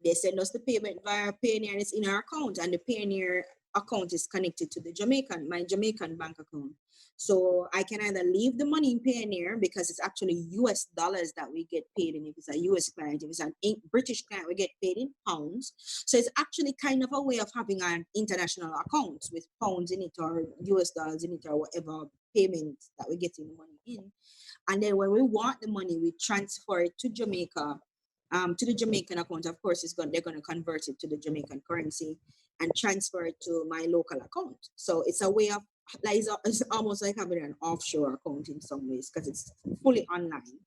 they send us the payment via Payoneer, and it's in our account, and the Payoneer account is connected to my Jamaican bank account. So I can either leave the money in Payoneer, because it's actually US dollars that we get paid in. If it's a US client, if it's an British client, we get paid in pounds. So it's actually kind of a way of having an international account with pounds in it or US dollars in it or whatever payment that we get in the money in. And then when we want the money, we transfer it to Jamaica, to the Jamaican account. Of course, they're going to convert it to the Jamaican currency and transfer it to my local account. So it's a way of, like, it's almost like having an offshore account in some ways, because it's fully online.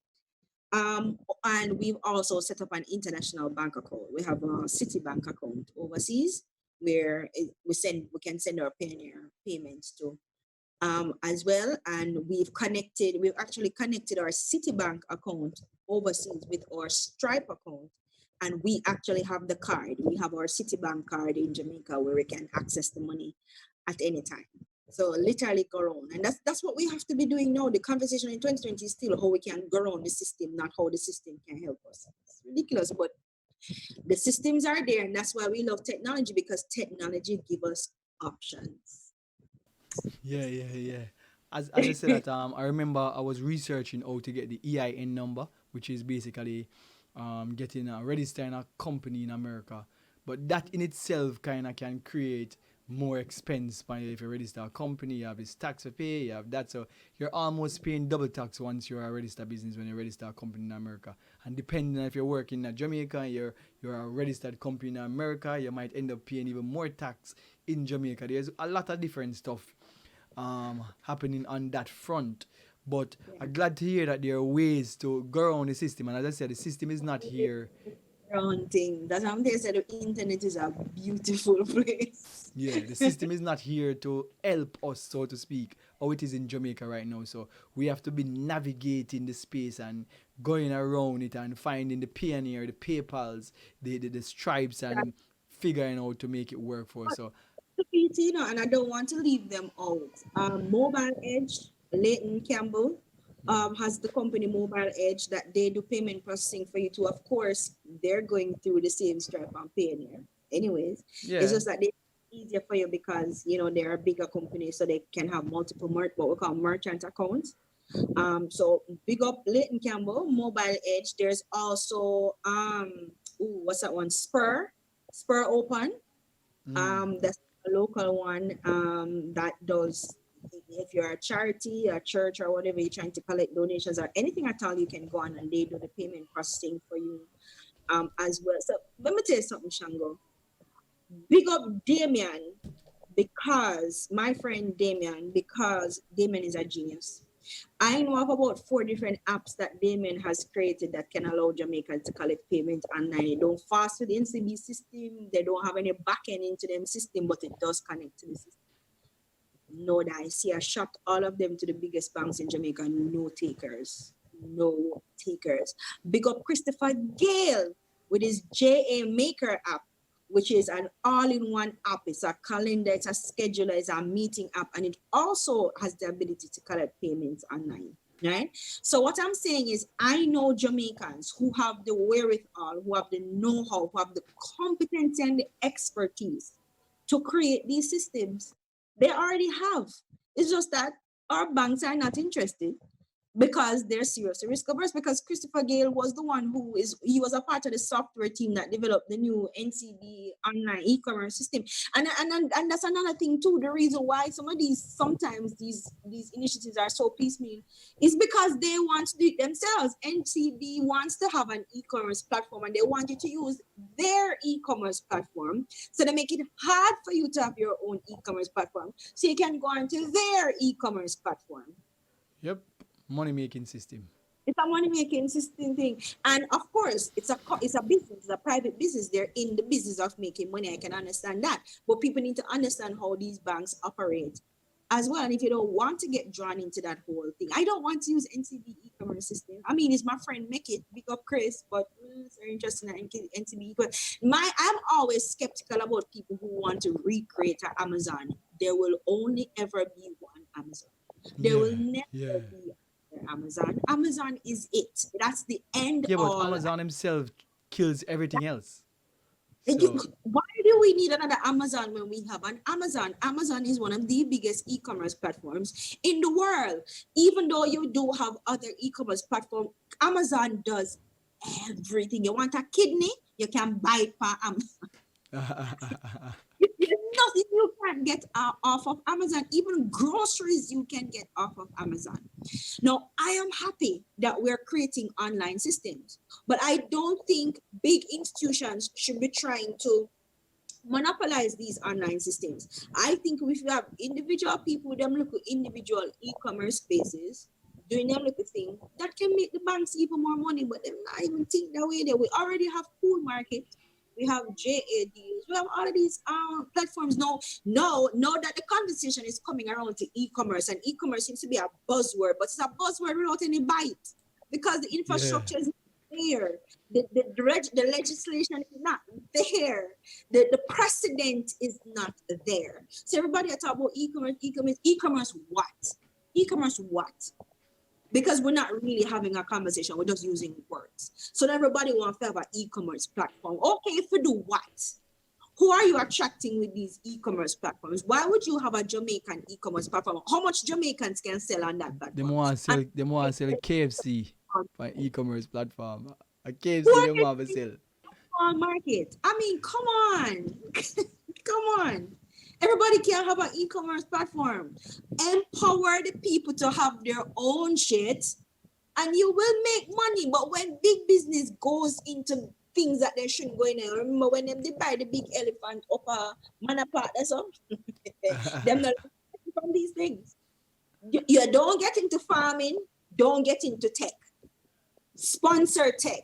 And we've also set up an international bank account. We have a Citibank account overseas, where we can send our payments to, as well. And we've actually connected our Citibank account overseas with our Stripe account. And we actually have the card. We have our Citibank card in Jamaica, where we can access the money at any time. So literally go around. And that's what we have to be doing now. The conversation in 2020 is still how we can go around the system, not how the system can help us. It's ridiculous, but the systems are there, and that's why we love technology, because technology gives us options. Yeah, yeah, yeah. As I said that, I remember I was researching how to get the EIN number, which is basically getting a registering a company in America. But that in itself kind of can create more expense. By if you register a company, you have this tax to pay, you have that, so you're almost paying double tax once you're a registered business when you register a company in America. And depending on if you're working in Jamaica, you're a registered company in America, you might end up paying even more tax in Jamaica. There's a lot of different stuff happening on that front. But I'm glad to hear that there are ways to go around the system. And as I said, the system is not here. Wrong thing. That's how they said the internet is a beautiful place. Yeah, the system is not here to help us, so to speak, how it is in Jamaica right now. So we have to be navigating the space and going around it and finding the Pioneer, the PayPals, the Stripes, That's and figuring out to make it work for us. what So the PT, and I don't want to leave them out. Mobile Edge, Leighton Campbell, has the company Mobile Edge that they do payment processing for you too. Of course, they're going through the same Stripe and Payoneer. Anyways, it's Yeah. just that they easier for you because they're a bigger company, so they can have multiple what we call merchant accounts. So big up Leighton Campbell, Mobile Edge. There's also what's that one? Spur Open. Mm. That's a local one that does, if you're a charity, a church, or whatever, you're trying to collect donations or anything at all, you can go on and they do the payment processing for you as well. So let me tell you something, Shango. Big up Damien, because my friend Damien, because Damien is a genius. I know of about 4 different apps that Damien has created that can allow Jamaicans to collect payment online. They don't fast with the NCB system. They don't have any backend into them system, but it does connect to the system. No dice. He has shot all of them to the biggest banks in Jamaica. No takers. No takers. Big up Christopher Gale with his JA Maker app, which is an all-in-one app. It's a calendar, it's a scheduler, it's a meeting app, and it also has the ability to collect payments online. Right? So what I'm saying is I know Jamaicans who have the wherewithal, who have the know-how, who have the competency and the expertise to create these systems. They already have. It's just that our banks are not interested because they're seriously risk averse, because Christopher Gale was the one he was a part of the software team that developed the new NCD online e-commerce system. And that's another thing too. The reason why sometimes these initiatives are so piecemeal is because they want to do it themselves. NCD wants to have an e-commerce platform and they want you to use their e-commerce platform. So they make it hard for you to have your own e-commerce platform. So you can go onto their e-commerce platform. Yep. Money making system. It's a money making system thing, and of course, it's a business, it's a private business. They're in the business of making money. I can understand that, but people need to understand how these banks operate as well. And if you don't want to get drawn into that whole thing, I don't want to use NCB e-commerce system. I mean, it's my friend make it, big up Chris, but it's very interesting in NCB. But I'm always skeptical about people who want to recreate an Amazon. There will only ever be one Amazon. There Yeah. will Yeah. never be Amazon. Amazon is it. That's the end Yeah, but all. Amazon himself kills everything else. So Why do we need another Amazon when we have an Amazon? Amazon is one of the biggest e-commerce platforms in the world. Even though you do have other e-commerce platforms, Amazon does everything. You want a kidney, you can buy it per Amazon. There's nothing you can't get off of Amazon. Even groceries you can get off of Amazon. Now, I am happy that we're creating online systems, but I don't think big institutions should be trying to monopolize these online systems. I think if you have individual people, them look at individual e-commerce spaces, doing them little thing, that can make the banks even more money, but them not even think that way there. We already have pool market, we have JA deals, we have all of these platforms now. Now that the conversation is coming around to e-commerce, and e-commerce seems to be a buzzword, but it's a buzzword without any bite because the yeah. infrastructure is there. The legislation is not there. The precedent is not there. So everybody talk about e-commerce what? E-commerce what? Because we're not really having a conversation, we're just using words. So everybody wants to have an e-commerce platform. Okay, if we do what? Who are you attracting with these e-commerce platforms? Why would you have a Jamaican e-commerce platform? How much Jamaicans can sell on that Them platform? want And sell them want sell KFC for e-commerce platform. A who KFC are them they want to sell. on market? I mean, come on. Come on. Everybody can have an e-commerce platform. Empower the people to have their own shit and you will make money. But when big business goes into things that they shouldn't go in there, remember when they buy the big elephant up a man apart, that's all. Them not from these things. You don't get into farming, don't get into tech. Sponsor tech,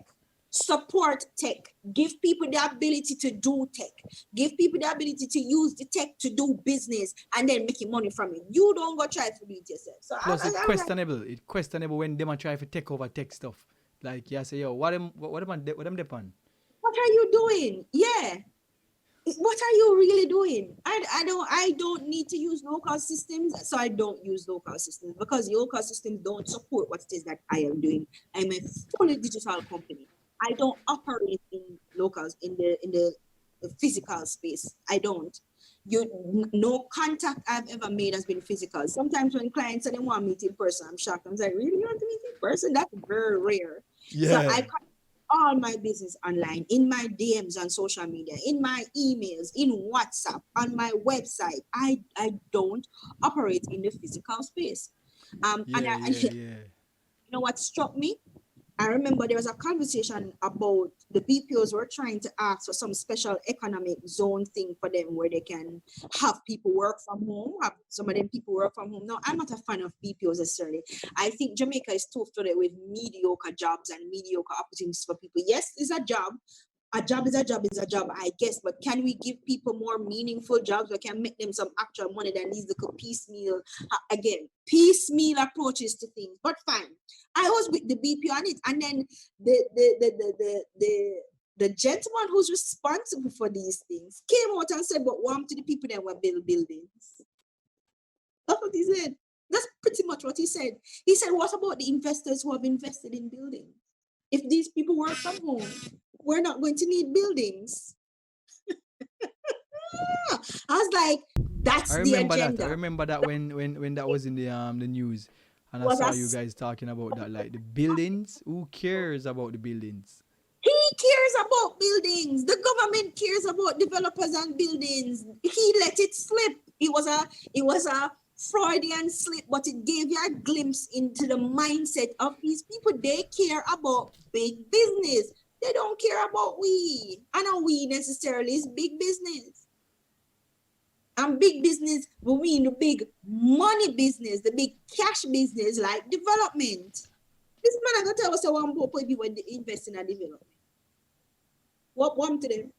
support tech, give people the ability to do tech, give people the ability to use the tech to do business and then making money from it. You don't go try to do it yourself. So Plus it I'm like, questionable. It questionable when them a try to take over tech stuff. Like yeah, say yo, what them dep on? what are you doing? Yeah. What are you really doing? I don't need to use local systems, so I don't use local systems because local systems don't support what it is that I am doing. I'm a fully digital company. I don't operate in locals in the physical space. I don't. No contact I've ever made has been physical. Sometimes when clients say they want to meet in person, I'm shocked. I'm like, really, you want to meet in person? That's very rare. So Yeah. I all my business online, in my DMs on social media, in my emails, in WhatsApp, on my website. I don't operate in the physical space. And Yeah, yeah, you yeah. know what struck me? I remember there was a conversation about the BPOs were trying to ask for some special economic zone thing for them where they can have people work from home, have some of them people work from home. No, I'm not a fan of BPOs necessarily. I think Jamaica is too flooded with mediocre jobs and mediocre opportunities for people. Yes, it's a job is a job is a job, I guess. But can we give people more meaningful jobs that can make them some actual money than these little piecemeal, again, piecemeal approaches to things? But fine. I was with the BP on it. And then the gentleman who's responsible for these things came out and said, but warm to the people that were build buildings. That's what he said. That's pretty much what he said. He said, what about the investors who have invested in buildings? If these people work from home, we're not going to need buildings. Ah, I was like, I that's the remember that. I agenda. remember that when that was in the news, and I Was saw a you guys talking about that, like the buildings. Who cares about the buildings? He cares about buildings. The government cares about developers and buildings. He let it slip. It was a Freudian slip, but it gave you a glimpse into the mindset of these people. They care about big business. They don't care about we. And not we necessarily is big business. And big business, we mean the big money business, the big cash business, like development. This man I gonna tell us one more people when they invest in a development. What one to them?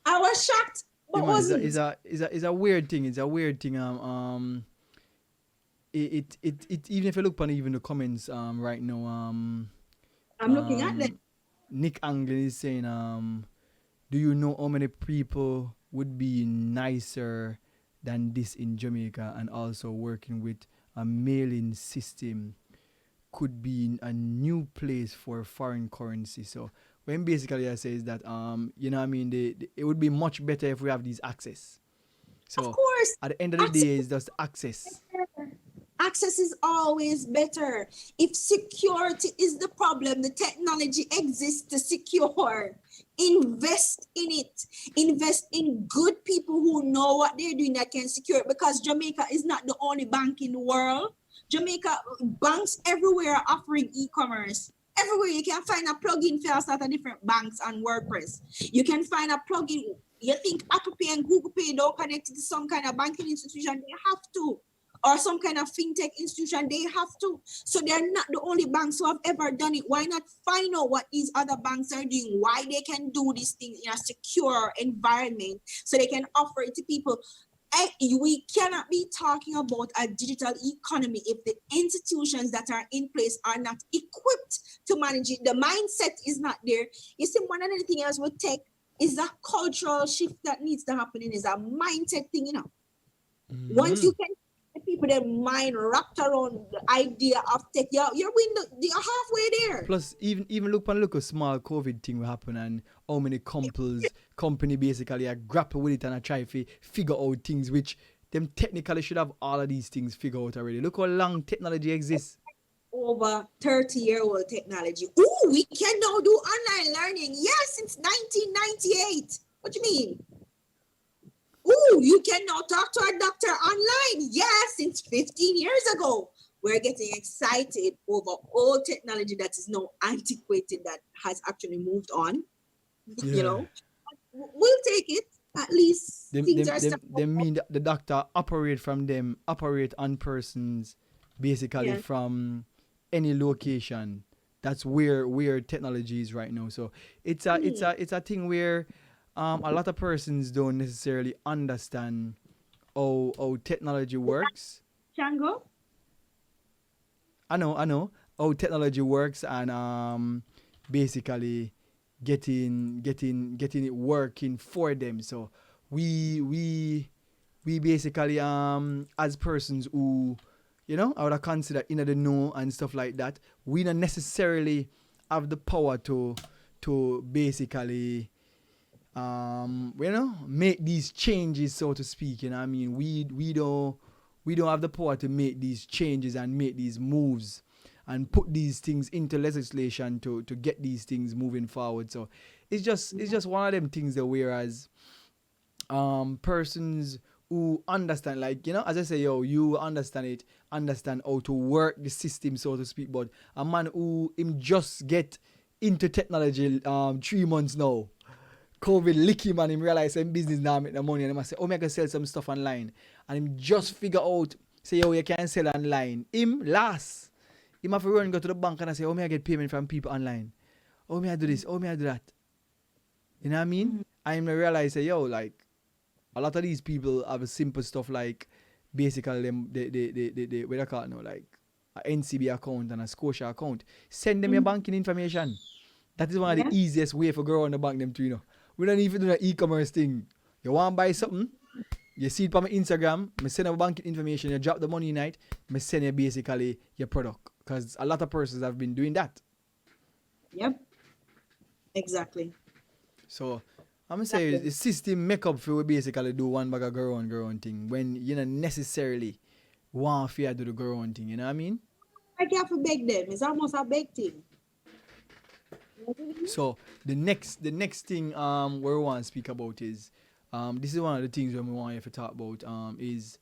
I was shocked, Yeah, but man, wasn't. it's a weird thing. It's a weird thing. Even if you look upon even the comments right now I'm looking at them. um Nick Anglin is saying do you know how many people would be nicer than this in Jamaica, and also working with a mailing system could be in a new place for foreign currency. So when basically I say is that you know what I mean, it would be much better if we have these access. Of So course, at the end of the access day, it's just access. access is always better. If security is the problem, the technology exists to secure. Invest in it. Invest in good people who know what they're doing that can secure it, because Jamaica is not the only bank in the world. Jamaica banks everywhere are offering e-commerce. Everywhere you can find a plugin for a lot of different banks on WordPress. You can find a plugin. You think Apple Pay and Google Pay don't connect to some kind of banking institution? They have to, or some kind of fintech institution, they have to. So they're not the only banks who have ever done it. Why not find out what these other banks are doing, why they can do these things in a secure environment so they can offer it to people? We cannot be talking about a digital economy if the institutions that are in place are not equipped to manage it. The mindset is not there. You see, more than anything else with tech is a cultural shift that needs to happen. It is a mindset thing, you know. Once Mm-hmm. you can get people their mind wrapped around the idea of tech, you're halfway there. Plus, even look a small COVID thing will happen, and how many company basically are grapple with it and I try to figure out things which them technically should have all of these things figured out already. Look how long technology exists. Over 30-year-old technology. Ooh, we can now do online learning. Yes, since 1998. What do you mean? Ooh, you can now talk to a doctor online. Yes, since 15 years ago. We're getting excited over old technology that is now antiquated, that has actually moved on. You Yeah. know, we'll take it. At least things are starting. Them mean that the doctor operate on persons basically Yeah. from any location. That's where technology is right now. So Hmm. it's a thing where a lot of persons don't necessarily understand how technology works. Shango? I know how technology works, and basically getting it working for them. So we we we basically as persons who, I would consider in the know and stuff like that, we don't necessarily have the power to basically make these changes, so to speak. I mean, we don't have the power to make these changes and make these moves and put these things into legislation to get these things moving forward. So it's just one of them things that, whereas persons who understand, like, as I say, yo, you understand how to work the system, so to speak. But a man who him just get into technology 3 months now, COVID lick him and him realize him business now make the money, and him say, oh, me I can sell some stuff online, and him just figure out, say, yo, you can sell online. Him last, him have to run go to the bank and I say, oh, me I get payment from people online. Oh, me I do this. Oh, me I do that. You know what I mean? I realize, say, yo, like, a lot of these people have a simple stuff like basically them they what I call it now, like a NCB account and a Scotia account. Send them your banking information. That is one of the Yeah. easiest way for girl on the bank them too. We don't even do the e-commerce thing. You want to buy something, you see it on my Instagram, me send a banking information, you drop the money in it, me send you basically your product. Because a lot of persons have been doing that. Yep. Exactly. So I'm gonna say the system make up for we basically do one bag of girl on thing when you not necessarily want to do the girl on thing, you know what I mean? I can't beg them. It's almost a big thing. So the next thing we want to speak about is this is one of the things we want you to talk about is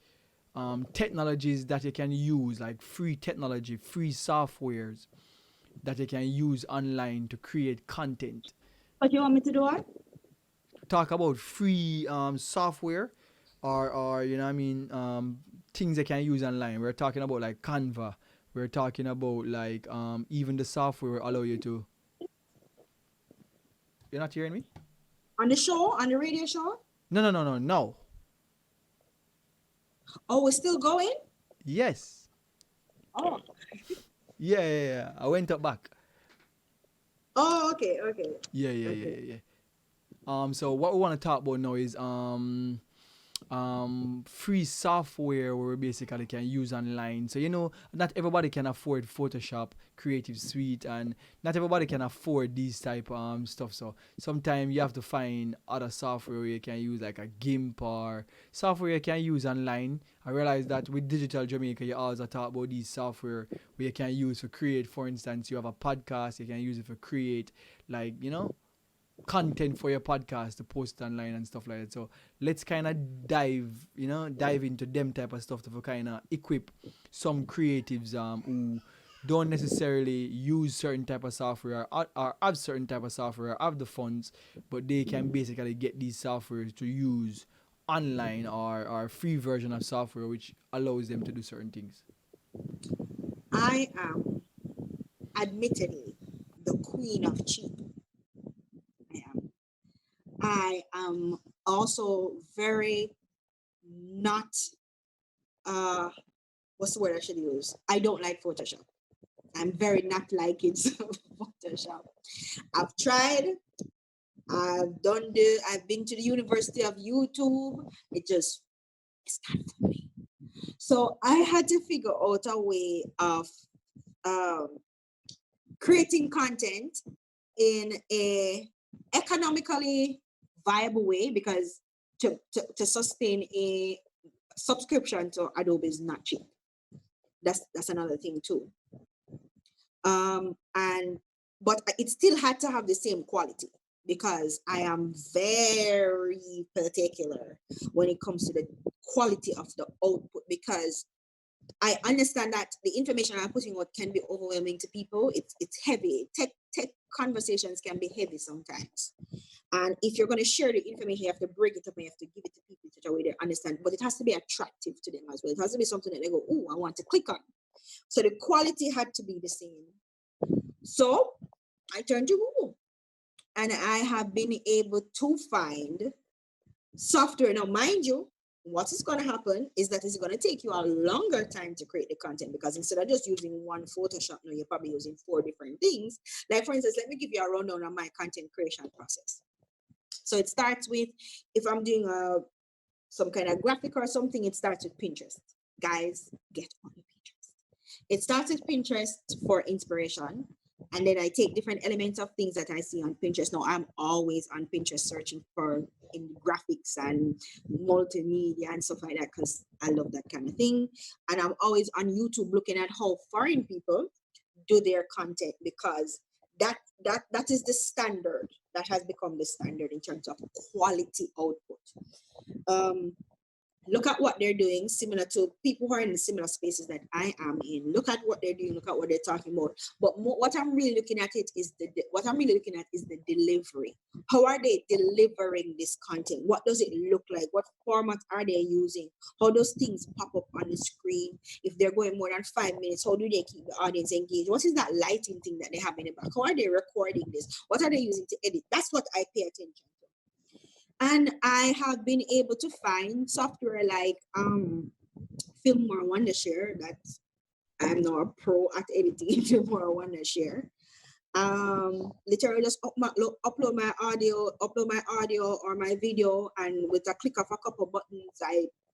technologies that you can use, like free technology, free softwares that you can use online to create content. But you want me to do what? Talk about free software or you know what I mean, things they can use online. We're talking about like Canva. We're talking about like even the software allow you to. You're not hearing me? On the show, on the radio show? No. Oh, we're still going? Yes. Oh. Yeah. I went up back. Oh, okay. Yeah. So what we want to talk about now is free software where we basically can use online. So not everybody can afford Photoshop, Creative Suite, and not everybody can afford these type stuff. So sometimes you have to find other software where you can use, like a GIMP or software you can use online. I realize that with Digital Jamaica, you also talk about these software where you can use to create. For instance, you have a podcast, you can use it for create, like content for your podcast to post online and stuff like that. So let's kind of dive into them type of stuff to kind of equip some creatives who don't necessarily use certain type of software or have certain type of software or have the funds, but they can basically get these softwares to use online or free version of software which allows them to do certain things. I am admittedly the queen of cheap. I am. I am also very not what's the word I should use? I don't like Photoshop. I'm very not liking Photoshop. I've tried, I've been to the University of YouTube. It's not for me. So I had to figure out a way of um, creating content in a economically viable way, because to sustain a subscription to Adobe is not cheap. That's another thing too. And but it still had to have the same quality, because I am very particular when it comes to the quality of the output, because I understand that the information I'm putting out can be overwhelming to people. It's heavy. Tech conversations can be heavy sometimes. And if you're going to share the information, you have to break it up and you have to give it to people in such a way they understand. But it has to be attractive to them as well. It has to be something that they go, oh, I want to click on. So the quality had to be the same. So I turned to Google, and I have been able to find software. Now, mind you, what is going to happen is that it's going to take you a longer time to create the content, because instead of just using one Photoshop, now you're probably using 4 different things. Like, for instance, let me give you a rundown on my content creation process. So it starts with, if I'm doing some kind of graphic or something, it starts with Pinterest. Guys, get on Pinterest. It starts with Pinterest for inspiration. And then I take different elements of things that I see on Pinterest. Now I'm always on Pinterest searching for in graphics and multimedia and stuff like that, because I love that kind of thing. And I'm always on YouTube looking at how foreign people do their content, because that is the standard, that has become the standard in terms of quality output. Look at what they're doing, similar to people who are in similar spaces that I am in. Look at what they're doing, look at what they're talking about. But what I'm really looking at is the delivery. How are they delivering this content? What does it look like? What format are they using? How does things pop up on the screen? If they're going more than 5 minutes, how do they keep the audience engaged? What is that lighting thing that they have in the back? How are they recording this? What are they using to edit? That's what I pay attention to. And I have been able to find software like Filmora Wondershare, that I'm now a pro at editing Filmora Wondershare. Literally just upload my audio or my video, and with a click of a couple buttons,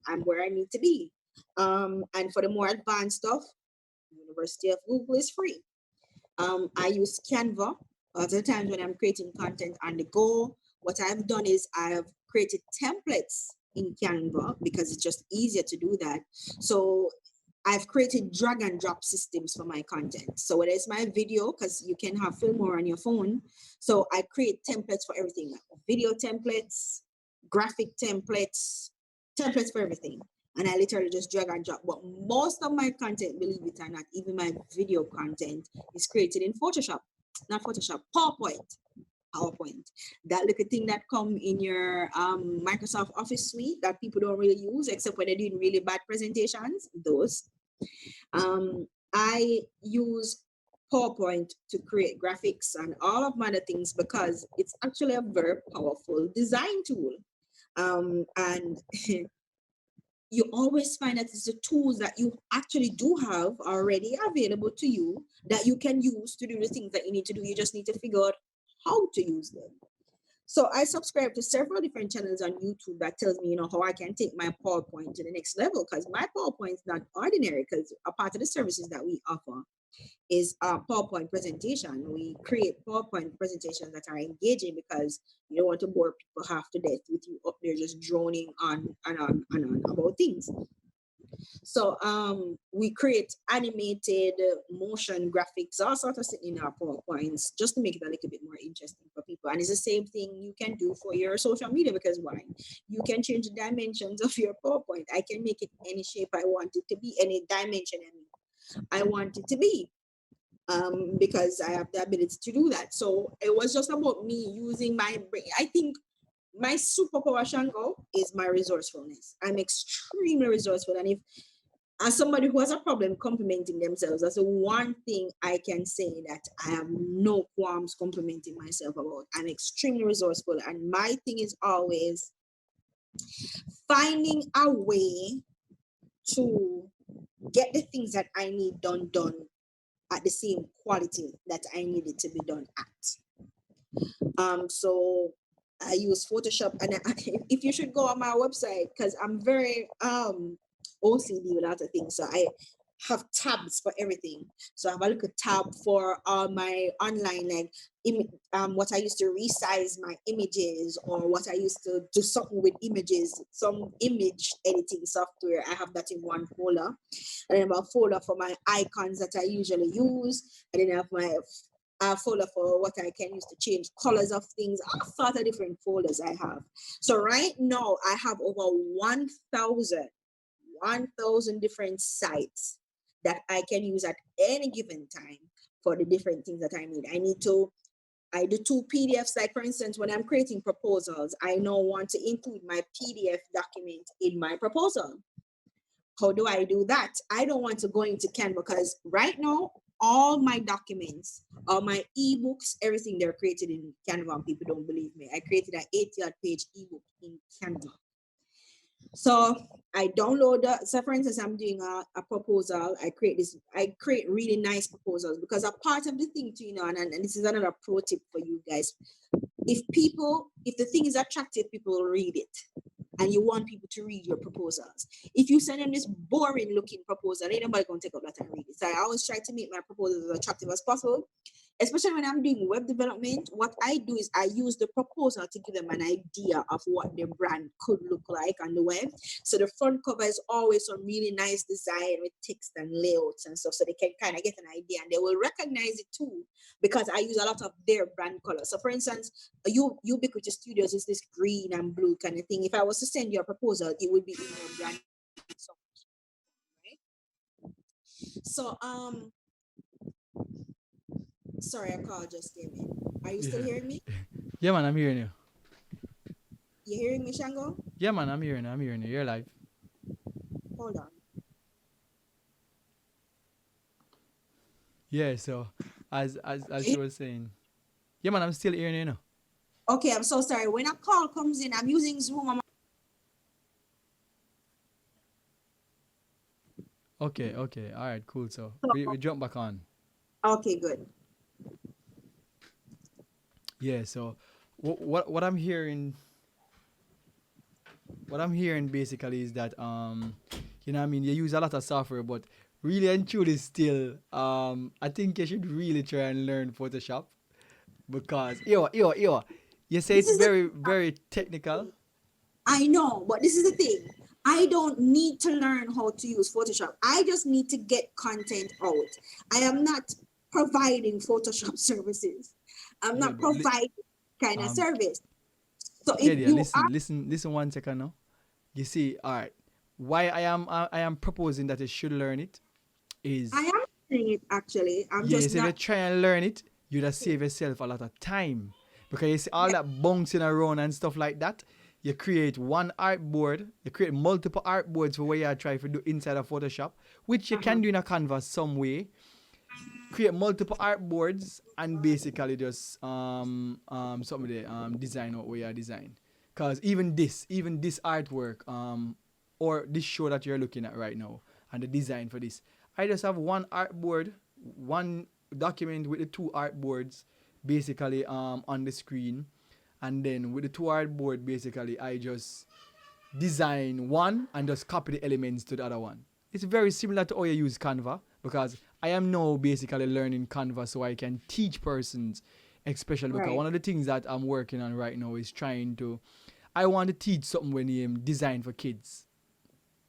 I'm where I need to be. And for the more advanced stuff, University of Google is free. I use Canva at the times when I'm creating content on the go. What I've done is I've created templates in Canva because it's just easier to do that. So I've created drag and drop systems for my content. So whether it's my video, because you can have Filmora on your phone. So I create templates for everything, like video templates, graphic templates, templates for everything. And I literally just drag and drop. But most of my content, believe it or not, even my video content, is created in Photoshop. Not Photoshop, PowerPoint. That little thing that come in your Microsoft Office suite that people don't really use, except when they're doing really bad presentations. Those. I use PowerPoint to create graphics and all of my other things, because it's actually a very powerful design tool. And you always find that it's the tools that you actually do have already available to you that you can use to do the things that you need to do. You just need to figure out how to use them. So I subscribe to several different channels on YouTube that tells me, how I can take my PowerPoint to the next level, because my PowerPoint is not ordinary, because a part of the services that we offer is a PowerPoint presentation. We create PowerPoint presentations that are engaging, because you don't want to bore people half to death with you up there just droning on and on about things. So we create animated motion graphics, all sorts of things in our PowerPoints, just to make it a little bit more interesting for people. And it's the same thing you can do for your social media, because why? You can change the dimensions of your PowerPoint. I can make it any shape I want it to be, any dimension I want it to be, because I have the ability to do that. So it was just about me using my brain. I think my superpower, Shango, is my resourcefulness. I'm extremely resourceful. And if, as somebody who has a problem complimenting themselves, that's the one thing I can say that I have no qualms complimenting myself about. I'm extremely resourceful. And my thing is always finding a way to get the things that I need done at the same quality that I need it to be done at. So I use Photoshop, and if you should go on my website, because I'm very OCD with a lot of things, so I have tabs for everything. So I have a little tab for all my online, like what I used to resize my images, or what I used to do something with images, some image editing software. I have that in one folder. And then I have a folder for my icons that I usually use. And then I have my folder for what I can use to change colors of things, all sorts of different folders I have. So right now I have over 1,000 different sites that I can use at any given time for the different things that I need. I do 2 PDFs, like for instance, when I'm creating proposals, I now want to include my PDF document in my proposal. How do I do that? I don't want to go into Canva, because right now, all my documents, all my ebooks, everything, they're created in Canva, and people don't believe me. I created an 80-odd page ebook in Canva. So I download so for instance, I'm doing a proposal. I create really nice proposals because a part of the thing too, and this is another pro tip for you guys. If the thing is attractive, people will read it. And you want people to read your proposals. If you send them this boring looking proposal, ain't nobody gonna take up that and read it. So I always try to make my proposals as attractive as possible, especially when I'm doing web development. What I do is I use the proposal to give them an idea of what their brand could look like on the web. So the front cover is always some really nice design with text and layouts and stuff, so they can kind of get an idea and they will recognize it too, because I use a lot of their brand colors. So for instance, Ubiquity Studios is this green and blue kind of thing. If I was to send you a proposal, it would be in your brand. So, right? So sorry, a call just came in. Are you still Yeah. hearing me? Yeah, man, I'm hearing you. You hearing me, Shango? Yeah, man, I'm hearing you. I'm hearing you. You're live. Hold on. Yeah, so as she was saying. Yeah, man, I'm still hearing you. Okay, I'm so sorry. When a call comes in, I'm using Zoom. Okay, okay. All right, cool. So we So, jump back on. okay, good. Yeah, so what I'm hearing, what I'm hearing basically is that you know what I mean, you use a lot of software, but really and truly still I think you should really try and learn Photoshop because you say This it's is the very very technical. I know, but this is the thing. I don't need to learn how to use Photoshop. I just need to get content out. I am not providing Photoshop services. I'm Yeah, not but providing kind of um service. So if Kadia, you are, listen 1 second now. You see, all right, why I am proposing that you should learn it I is, am doing it actually. I'm yeah, you just see, if you not. try and learn it, you'd have save yourself a lot of time. Because you see all Yeah, that bouncing around and stuff like that, you create one artboard, you create multiple artboards for what you are trying to do inside of Photoshop, which you uh-huh. can do in a canvas some way. Create multiple artboards and basically just some of the design what we are design. Cause even this artwork or this show that you're looking at right now and the design for this, I just have one artboard, one document with the two artboards basically on the screen, and then with the two artboard basically I just design one and just copy the elements to the other one. It's very similar to how you use Canva because I am now basically learning Canva so I can teach persons, especially because Right. one of the things that I'm working on right now is trying to, I want to teach something when you design for kids.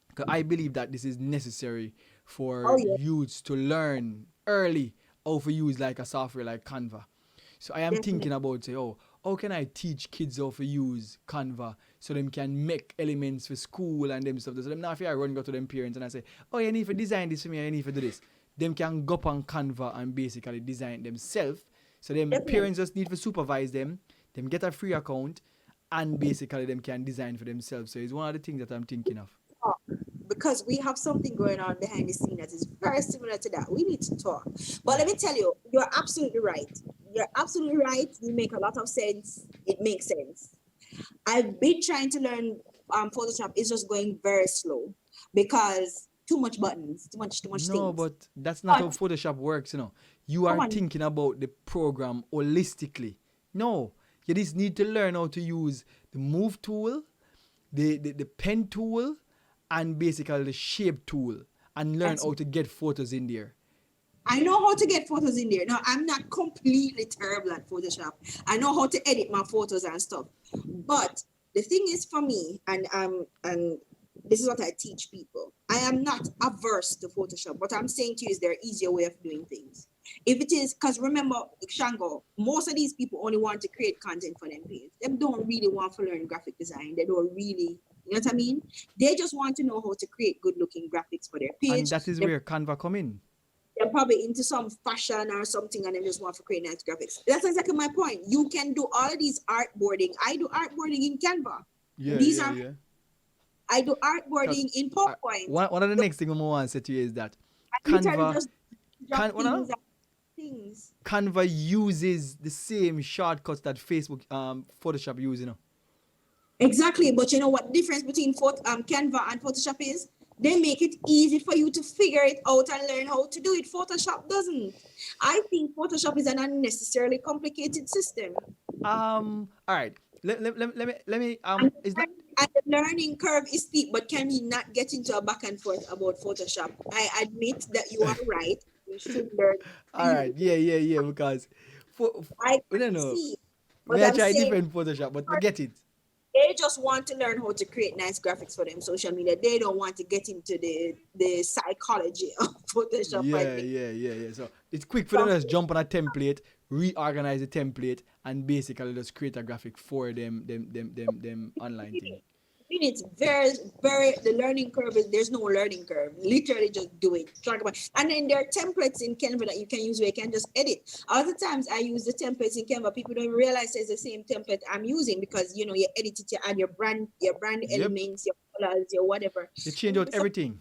Because I believe that this is necessary Oh for yeah, youths to learn early how to use like a software like Canva. So I am definitely. thinking about say, oh, how can I teach kids how to use Canva so them can make elements for school and them stuff. So them now if I run go to them parents and I say, oh, you need to design this for me, I need to do this. Them can go up on Canva and basically design themselves. So them Definitely. parents just need to supervise them get a free account, and basically them can design for themselves. So it's one of the things that I'm thinking of. Talk, because we have something going on behind the scene that is very similar to that. We need to talk. But let Yeah. me tell you, you're absolutely right. You're absolutely right. You make a lot of sense. It makes sense. I've been trying to learn Photoshop. It's just going very slow because too much buttons, too much No, things. but that's not how But Photoshop works, you know. You come are on, thinking about the program holistically. No, you just need to learn how to use the move tool, the pen tool, and basically the shape tool, and learn that's how to get photos in there. I know how to get photos in there. No, I'm not completely terrible at Photoshop. I know how to edit my photos and stuff. But the thing is for me, and this is what I teach people. I am not averse to Photoshop. What I'm saying to you is there are easier way of doing things. If it is, because remember, Shango, most of these people only want to create content for them page. They don't really want to learn graphic design. They don't really, you know what I mean? They just want to know how to create good looking graphics for their And page. that is where Canva come in. They're probably into some fashion or something and they just want to create nice graphics. That's exactly my point. You can do all of these artboarding. I do artboarding in Canva. Yeah, These yeah, are yeah. I do Because artboarding in PowerPoint. one of the The, next thing I want to say to you is that I literally Canva just drop can what things and things. Canva uses the same shortcuts that Facebook Photoshop use, you know. Exactly, but you know what difference between Canva and Photoshop is? They make it easy for you to figure it out and learn how to do it. Photoshop doesn't. I think Photoshop is an unnecessarily complicated system. All right. Let me. And Is that? the learning curve is steep, but can we not get into a back and forth about Photoshop? I admit that you are right. We should learn to All use right. it. Yeah. Because I we don't can know. see, but May I I'm try saying different Photoshop, but we get it. they just want to learn how to create nice graphics for them social media. They don't want to get into the psychology of Photoshop. I think Yeah. So it's quick for them some to just jump on a template, reorganize the template, and basically just create a graphic for them online thing. it's very, very, the learning curve is, there's no learning curve. Literally just do it. Talk about, and then there are templates in Canva that you can use where you can just edit. Other times I use the templates in Canva. People don't realize it's the same template I'm using because you know you edit it, you add your brand Yep. elements, your colors, your whatever. You change And out everything.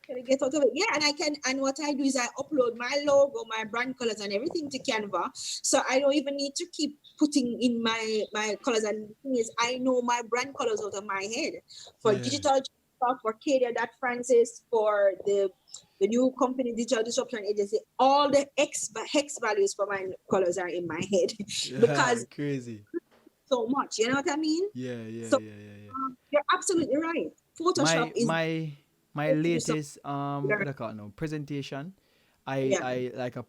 can get out of it. Yeah, and I can, and what I do is I upload my logo, my brand colors, and everything to Canva. So I don't even need to keep putting in my colors. And the thing is, I know my brand colors out of my head. For Yeah. digital stuff, for Kadia Francis, for the new company Digital Disruption Agency, all the hex values for my colors are in my head Yeah. because Crazy. so much. You know what I mean? So Yeah. you're absolutely right. Photoshop My is my my to do something. latest what I call it now presentation. Yeah, I like a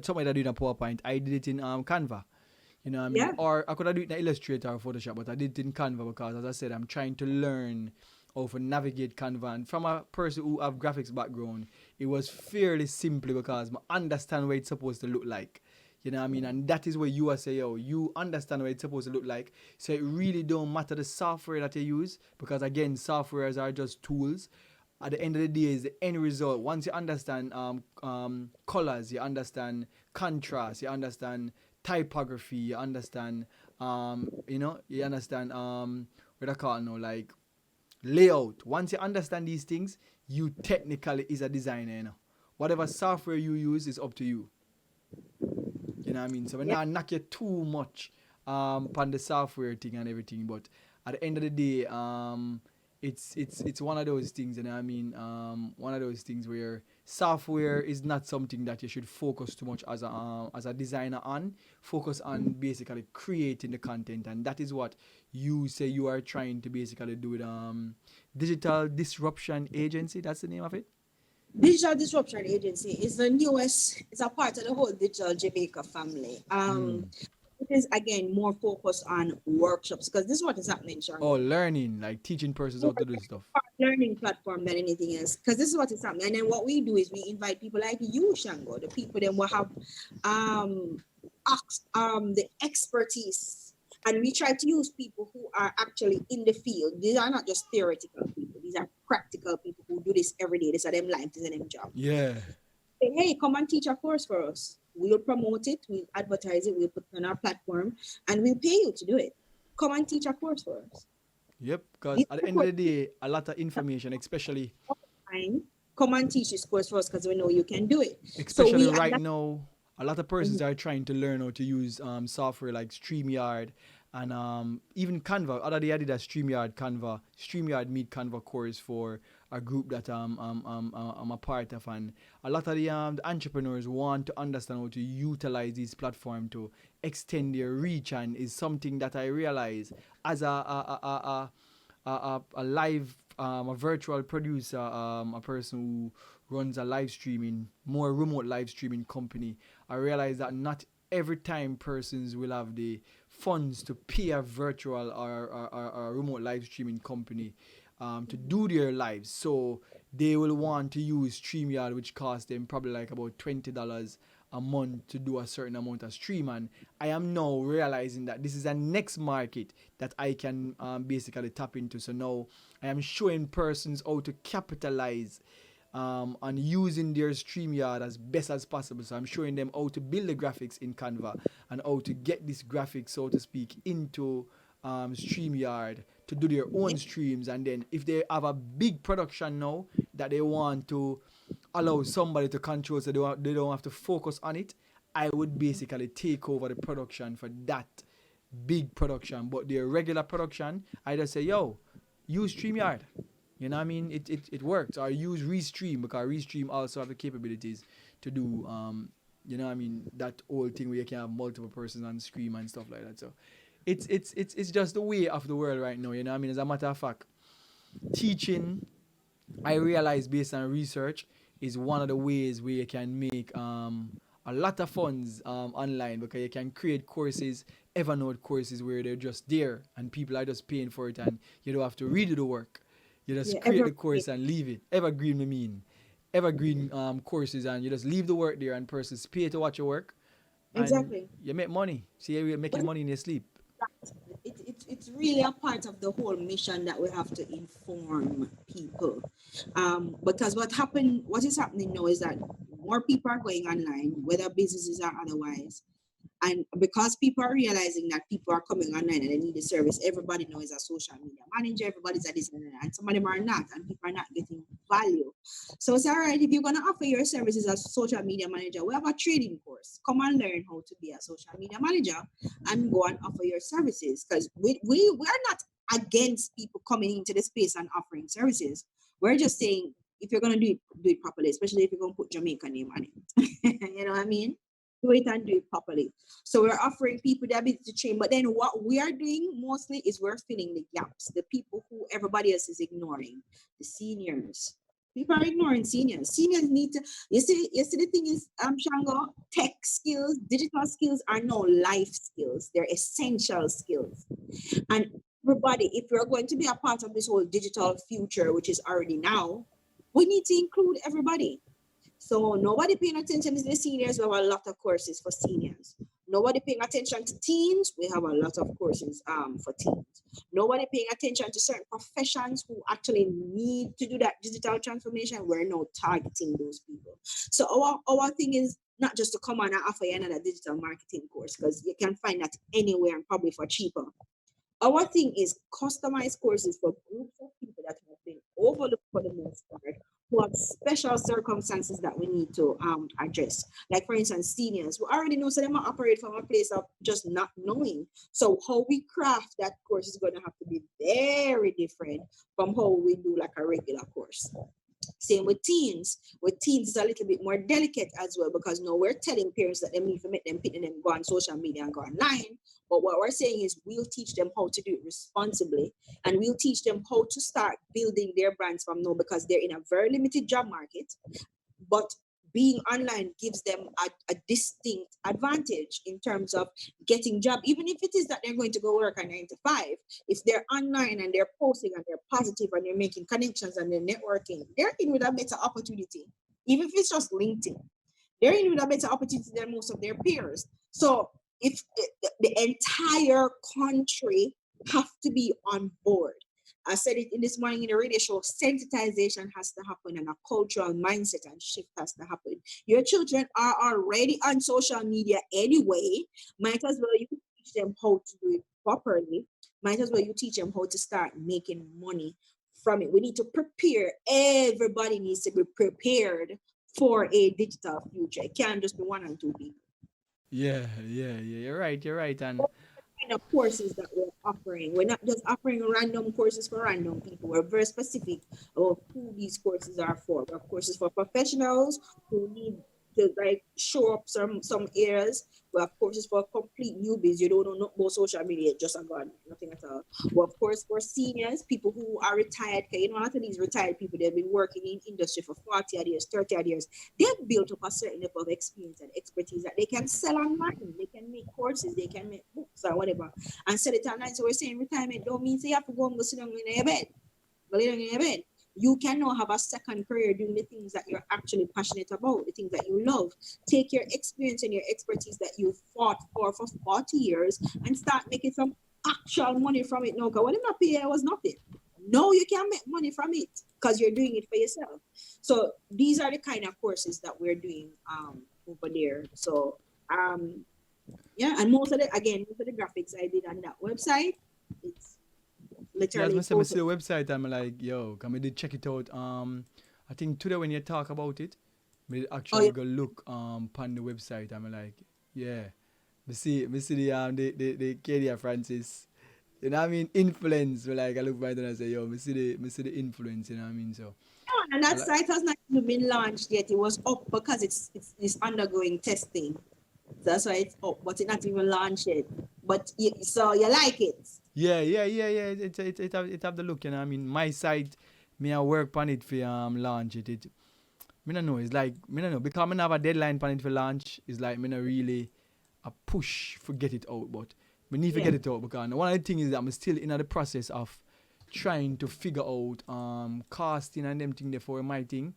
somebody that doing a PowerPoint. I did it in Canva. You know what I mean? yeah. Or I could have do it in Illustrator or Photoshop, but I did it in Canva because, as I said, I'm trying to learn how to navigate Canva. And from a person who have graphics background, it was fairly simple because I understand what it's supposed to look like. You know what I mean? And that is where you are saying, yo, you understand what it's supposed to look like. So it really don't matter the software that you use because, again, softwares are just tools. At the end of the day, is the end result. Once you understand colors, you understand contrast, you understand typography, you understand, you understand what I call now, like layout. Once you understand these things, you technically is a designer. Whatever software you use is up to you. You know what I mean? So we're Yeah. not knock you too much on the software thing and everything, but at the end of the day, it's one of those things, you know what I mean? One of those things where software is not something that you should focus too much as a designer on. Focus on basically creating the content, and that is what you say you are trying to basically do with Digital Disruption Agency. That's the name of it. Digital Disruption Agency is the newest, it's a part of the whole Digital Jamaica family. It is again more focused on workshops because this is what is happening, Oh, Shango. learning, like teaching persons how More to do stuff. learning platform than anything else. Because this is what is happening. And then what we do is we invite people like you, Shango, the people that will have um the expertise. And we try to use people who are actually in the field. These are not just theoretical people, these are practical people who do this every day. This are them life, this is them job. Yeah. Say, hey, come and teach a course for us. We'll promote it, we'll advertise it, we'll put it on our platform, and we'll pay you to do it. Come and teach a course for us. Yep, because These at the are end of the courses day, a lot of information, especially time. Come and teach this course for us because we know you can do it. So especially we and right that, now, a lot of persons are trying to learn how to use software like StreamYard and even Canva. Other day I did a StreamYard meet Canva course for a group that I'm a part of, and a lot of the entrepreneurs want to understand how to utilize this platform to extend their reach, and is something that I realize as a live a virtual producer, a person who runs a live streaming, more remote live streaming company. I realize that not every time persons will have the funds to pay a virtual or remote live streaming company to do their lives. So they will want to use StreamYard, which costs them probably like about $20 a month to do a certain amount of stream. And I am now realizing that this is a next market that I can basically tap into. So now I am showing persons how to capitalize on using their StreamYard as best as possible. So I'm showing them how to build the graphics in Canva and how to get this graphic, so to speak, into StreamYard to do their own streams. And then if they have a big production now that they want to allow somebody to control, so they don't have to focus on it, I would basically take over the production for that big production, but their regular production, I just say, yo, use StreamYard. You know what I mean? It works. Or use Restream, because Restream also have the capabilities to do you know what I mean, that whole thing where you can have multiple persons on screen and stuff like that. So it's just the way of the world right now, you know what I mean? As a matter of fact, teaching, I realize based on research, is one of the ways where you can make a lot of funds online, because you can create courses, Evernote courses, where they're just there and people are just paying for it, and you don't have to redo the work. You just Yeah, create ever the course and leave it. Evergreen, I mean. Evergreen courses, and you just leave the work there and persons pay to watch your work, and exactly. you make money. See, you're making But money in your sleep. it's really a part of the whole mission that we have to inform people. Because what is happening now is that more people are going online, whether businesses or otherwise. And because people are realizing that people are coming online and they need a service, everybody knows a social media manager, everybody's a this and some of them are not, and people are not getting value. So it's all right if you're going to offer your services as a social media manager. We have a training course. Come and learn how to be a social media manager and go and offer your services. Because we are not against people coming into the space and offering services. We're just saying if you're going to do it properly, especially if you're going to put Jamaica name on it. You know what I mean? Do it and do it properly. So we're offering people the ability to train. But then what we are doing mostly is we're filling the gaps, the people who everybody else is ignoring, the seniors. People are ignoring seniors. Seniors need to, you see the thing is, Shango, tech skills, digital skills are now life skills. They're essential skills. And everybody, if we're going to be a part of this whole digital future, which is already now, we need to include everybody. So nobody paying attention to the seniors. We have a lot of courses for seniors. Nobody paying attention to teens. We have a lot of courses for teens. Nobody paying attention to certain professions who actually need to do that digital transformation. We're now targeting those people. So our thing is not just to come on and offer you another digital marketing course, because you can find that anywhere and probably for cheaper. Our thing is customized courses for groups of people that have been overlooked for the most part, who have special circumstances that we need to address. Like for instance, seniors, we already know so they might operate from a place of just not knowing. So how we craft that course is going to have to be very different from how we do like a regular course. Same with teens. With teens, it's a little bit more delicate as well, because now we're telling parents that they need to make them pick them go on social media and go online. But what we're saying is we'll teach them how to do it responsibly, and we'll teach them how to start building their brands from now, because they're in a very limited job market. But being online gives them a distinct advantage in terms of getting job, even if it is that they're going to go work a 9 to 5. If they're online and they're posting and they're positive and they're making connections and they're networking, they're in with a better opportunity. Even if it's just LinkedIn, they're in with a better opportunity than most of their peers. So if the entire country have to be on board. I said it in this morning in the radio show, sensitization has to happen and a cultural mindset and shift has to happen. Your children are already on social media anyway. Might as well you teach them how to do it properly. Might as well you teach them how to start making money from it. We need to prepare. Everybody needs to be prepared for a digital future. It can't just be one and two people. Yeah, yeah, yeah. You're right. You're right. And Kind of courses that we're offering. We're not just offering random courses for random people. We're very specific about who these courses are for. We have courses for professionals who need to like show up some areas. We have courses for complete newbies. You don't know about social media, just a god, nothing at all. We of course for seniors, people who are retired. You know, a lot of these retired people, they've been working in industry for 40 odd years, 30 odd years. They've built up a certain level of experience and expertise that they can sell online. They can make courses, they can make books or whatever, and sell it online. So we're saying retirement don't mean say you have to go and go sit down in your bed. Go lay down in your bed. You can now have a second career doing the things that you're actually passionate about, the things that you love. Take your experience and your expertise that you fought for 40 years and start making some actual money from it now. Because when I'm not paying, it was nothing. No, you can make money from it because you're doing it for yourself. So these are the kind of courses that we're doing over there. So yeah, and most of the graphics I did on that website, it's yeah, as literally I said, I photo. see the website. I'm like, yo, can we did check it out? I think today when you talk about it, we Oh actually yeah, go look on the website. I'm like, yeah, me see the Kadia Francis. You know what I mean? Influence. Like I look right and I say, yo, me see the influence. You know what I mean? So And I that like. site has not even been launched yet. It was up because it's undergoing testing. That's why it's up, but it's not even launched yet. But so you like it? Yeah. It have the look. You know what I mean? My site, me I work on it for launch it. Me no know. It's like me no know because me no have a deadline on it for launch. It's like me no really a push for get it out, but we need to Yeah, get it out because one of the things is that I'm still in the process of trying to figure out casting and them thing there for my thing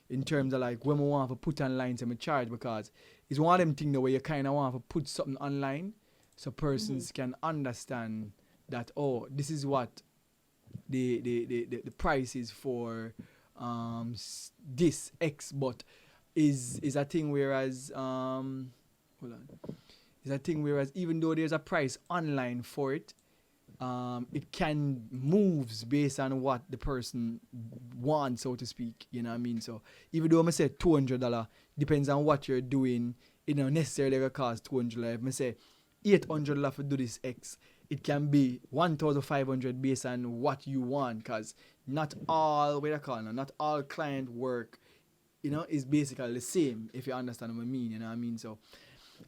in terms of like when we want to put online to me charge because it's one of them thing the way you kind of want to put something online so mm-hmm. persons can understand that oh this is what the price is for this X but is a thing whereas hold on is a thing whereas even though there's a price online for it, it can moves based on what the person wants, so to speak. You know what I mean? So even though I say $200, depends on what you're doing. It don't necessarily gonna cost $200. If I say $800 for do this X, it can be 1,500 based on what you want, cause not all what I call it, not all client work, is basically the same. If you understand what I mean, you know what I mean. So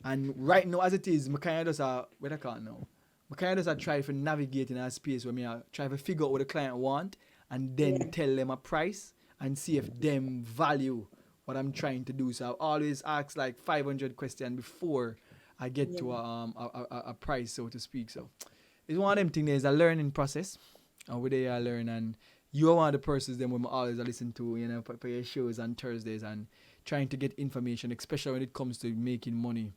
and right now, as it is, I kind of just what I can't now. I kind of just try to navigate in a space where I try to figure out what the client want and then Yeah, tell them a price and see if them value what I'm trying to do. So I always ask like 500 questions before I get yeah, to a price, so to speak. So it's one of them things. There's a learning process, and where they are learn and you are one of the persons them when I always listen to for your shows on Thursdays and trying to get information, especially when it comes to making money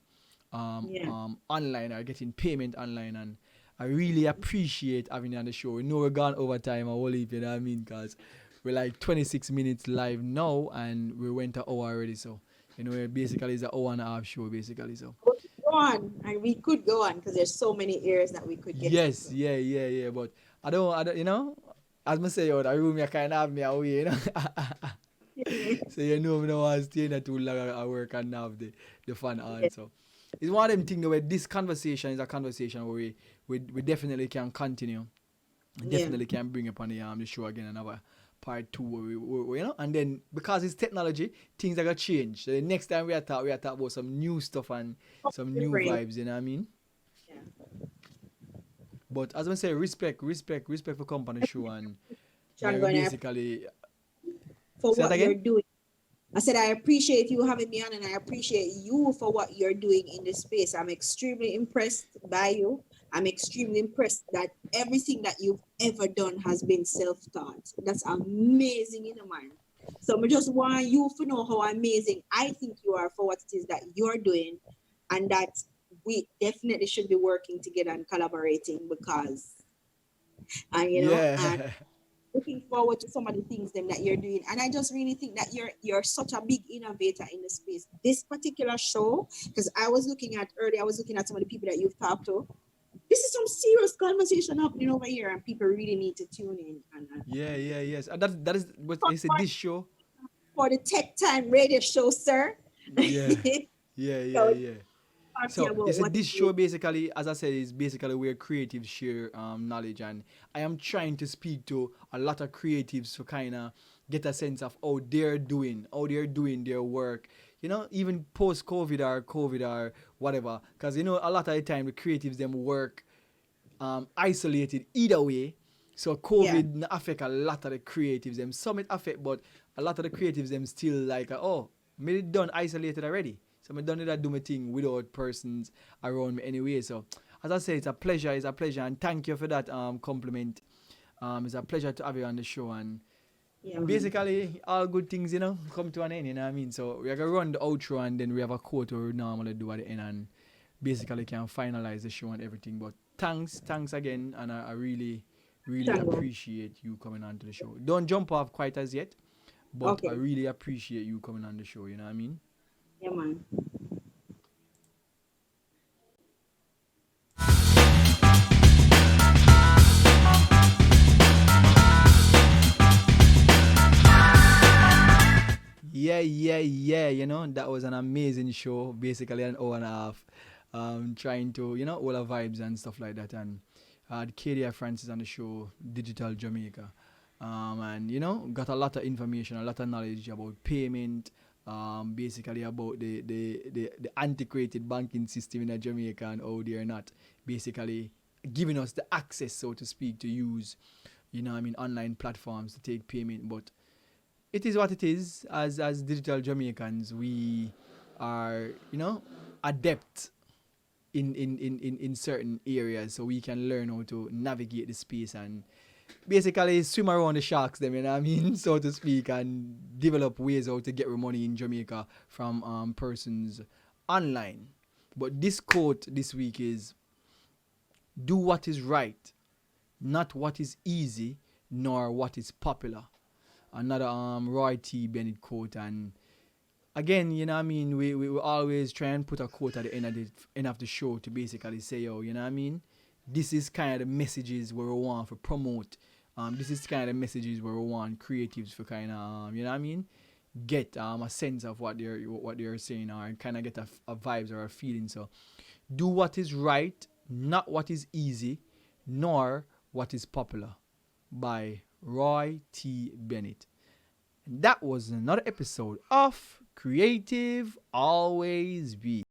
yeah. online or getting payment online. And I really appreciate having you on the show. We know we're gone over time, I will leave, you know what I mean? Because we're like 26 minutes live now and we went an hour already. So, basically it's an hour and a half show, basically. So, We could go on, and we could go on because there's so many areas that we could get yes, into. yeah. But I don't, as I say, the room you kind of have me away. So me no want to stay there too long at work and have the fun on. Yeah, So it's one of them things where this conversation is a conversation where we definitely can continue. yeah, Definitely can bring up on the show again another part two where and then because it's technology, things are gonna change. So the next time we are talk about some new stuff and some new different. vibes, you know what I mean? Yeah. But as I say, respect for company show and we I'm are going to basically for say that what you're again? doing. I said, I appreciate you having me on and I appreciate you for what you're doing in this space. I'm extremely impressed by you. I'm extremely impressed that everything that you've ever done has been self-taught. That's amazing, man. So I just want you to know how amazing I think you are for what it is that you're doing and that we definitely should be working together and collaborating because, and Yeah. looking forward to some of the things them that you're doing. And I just really think that you're such a big innovator in the space. This particular show, because I was looking at earlier, I was looking at some of the people that you've talked to. This is some serious conversation happening over here, and people really need to tune in. And Yes. And that is what they say this show. for the Tech Time radio show, sir. Yeah. So Yeah. talking So about it's a what it this is. show basically, as I said, is basically where creatives share knowledge, and I am trying to speak to a lot of creatives to kind of get a sense of how they're doing their work. Even post COVID or whatever, because a lot of the time the creatives them work isolated either way. So Yeah, COVID affect a lot of the creatives them. Some it affect, but a lot of the creatives them still like me done isolated already. So me done that do my thing without persons around me anyway. So as I say, it's a pleasure, and thank you for that compliment. It's a pleasure to have you on the show, and yeah, man. basically all good things come to an end. You know what I mean? So we're gonna run the outro, and then we have a quote we normally do at the end, and basically can finalize the show and everything. But thanks again, and I really Shango. appreciate you coming on to the show. Don't jump off quite as yet, but I Okay. really appreciate you coming on the show. You know what I mean? Yeah, man. Yeah. That was an amazing show. Basically, an hour and a half. trying to, all our vibes and stuff like that. And Kadia Francis on the show, Digital Jamaica. And, got a lot of information, a lot of knowledge about payment, basically about the antiquated banking system in Jamaica and how they are not basically giving us the access, so to speak, to use, online platforms to take payment. But it is what it is. As digital Jamaicans, we are, adept in certain areas, so we can learn how to navigate the space and basically swim around the sharks them, so to speak, and develop ways how to get money in Jamaica from persons online. But this quote this week is, do what is right, not what is easy, nor what is popular. Another Roy T. Bennett quote. And again, we always try and put a quote at the end of the show to basically say, oh, this is kind of the messages where we want to promote. This is kind of the messages where we want creatives for kind of, get a sense of what they're saying, or kind of get a vibes or a feeling. So, do what is right, not what is easy, nor what is popular, by Roy T. Bennett. And that was another episode of Creative Always Be.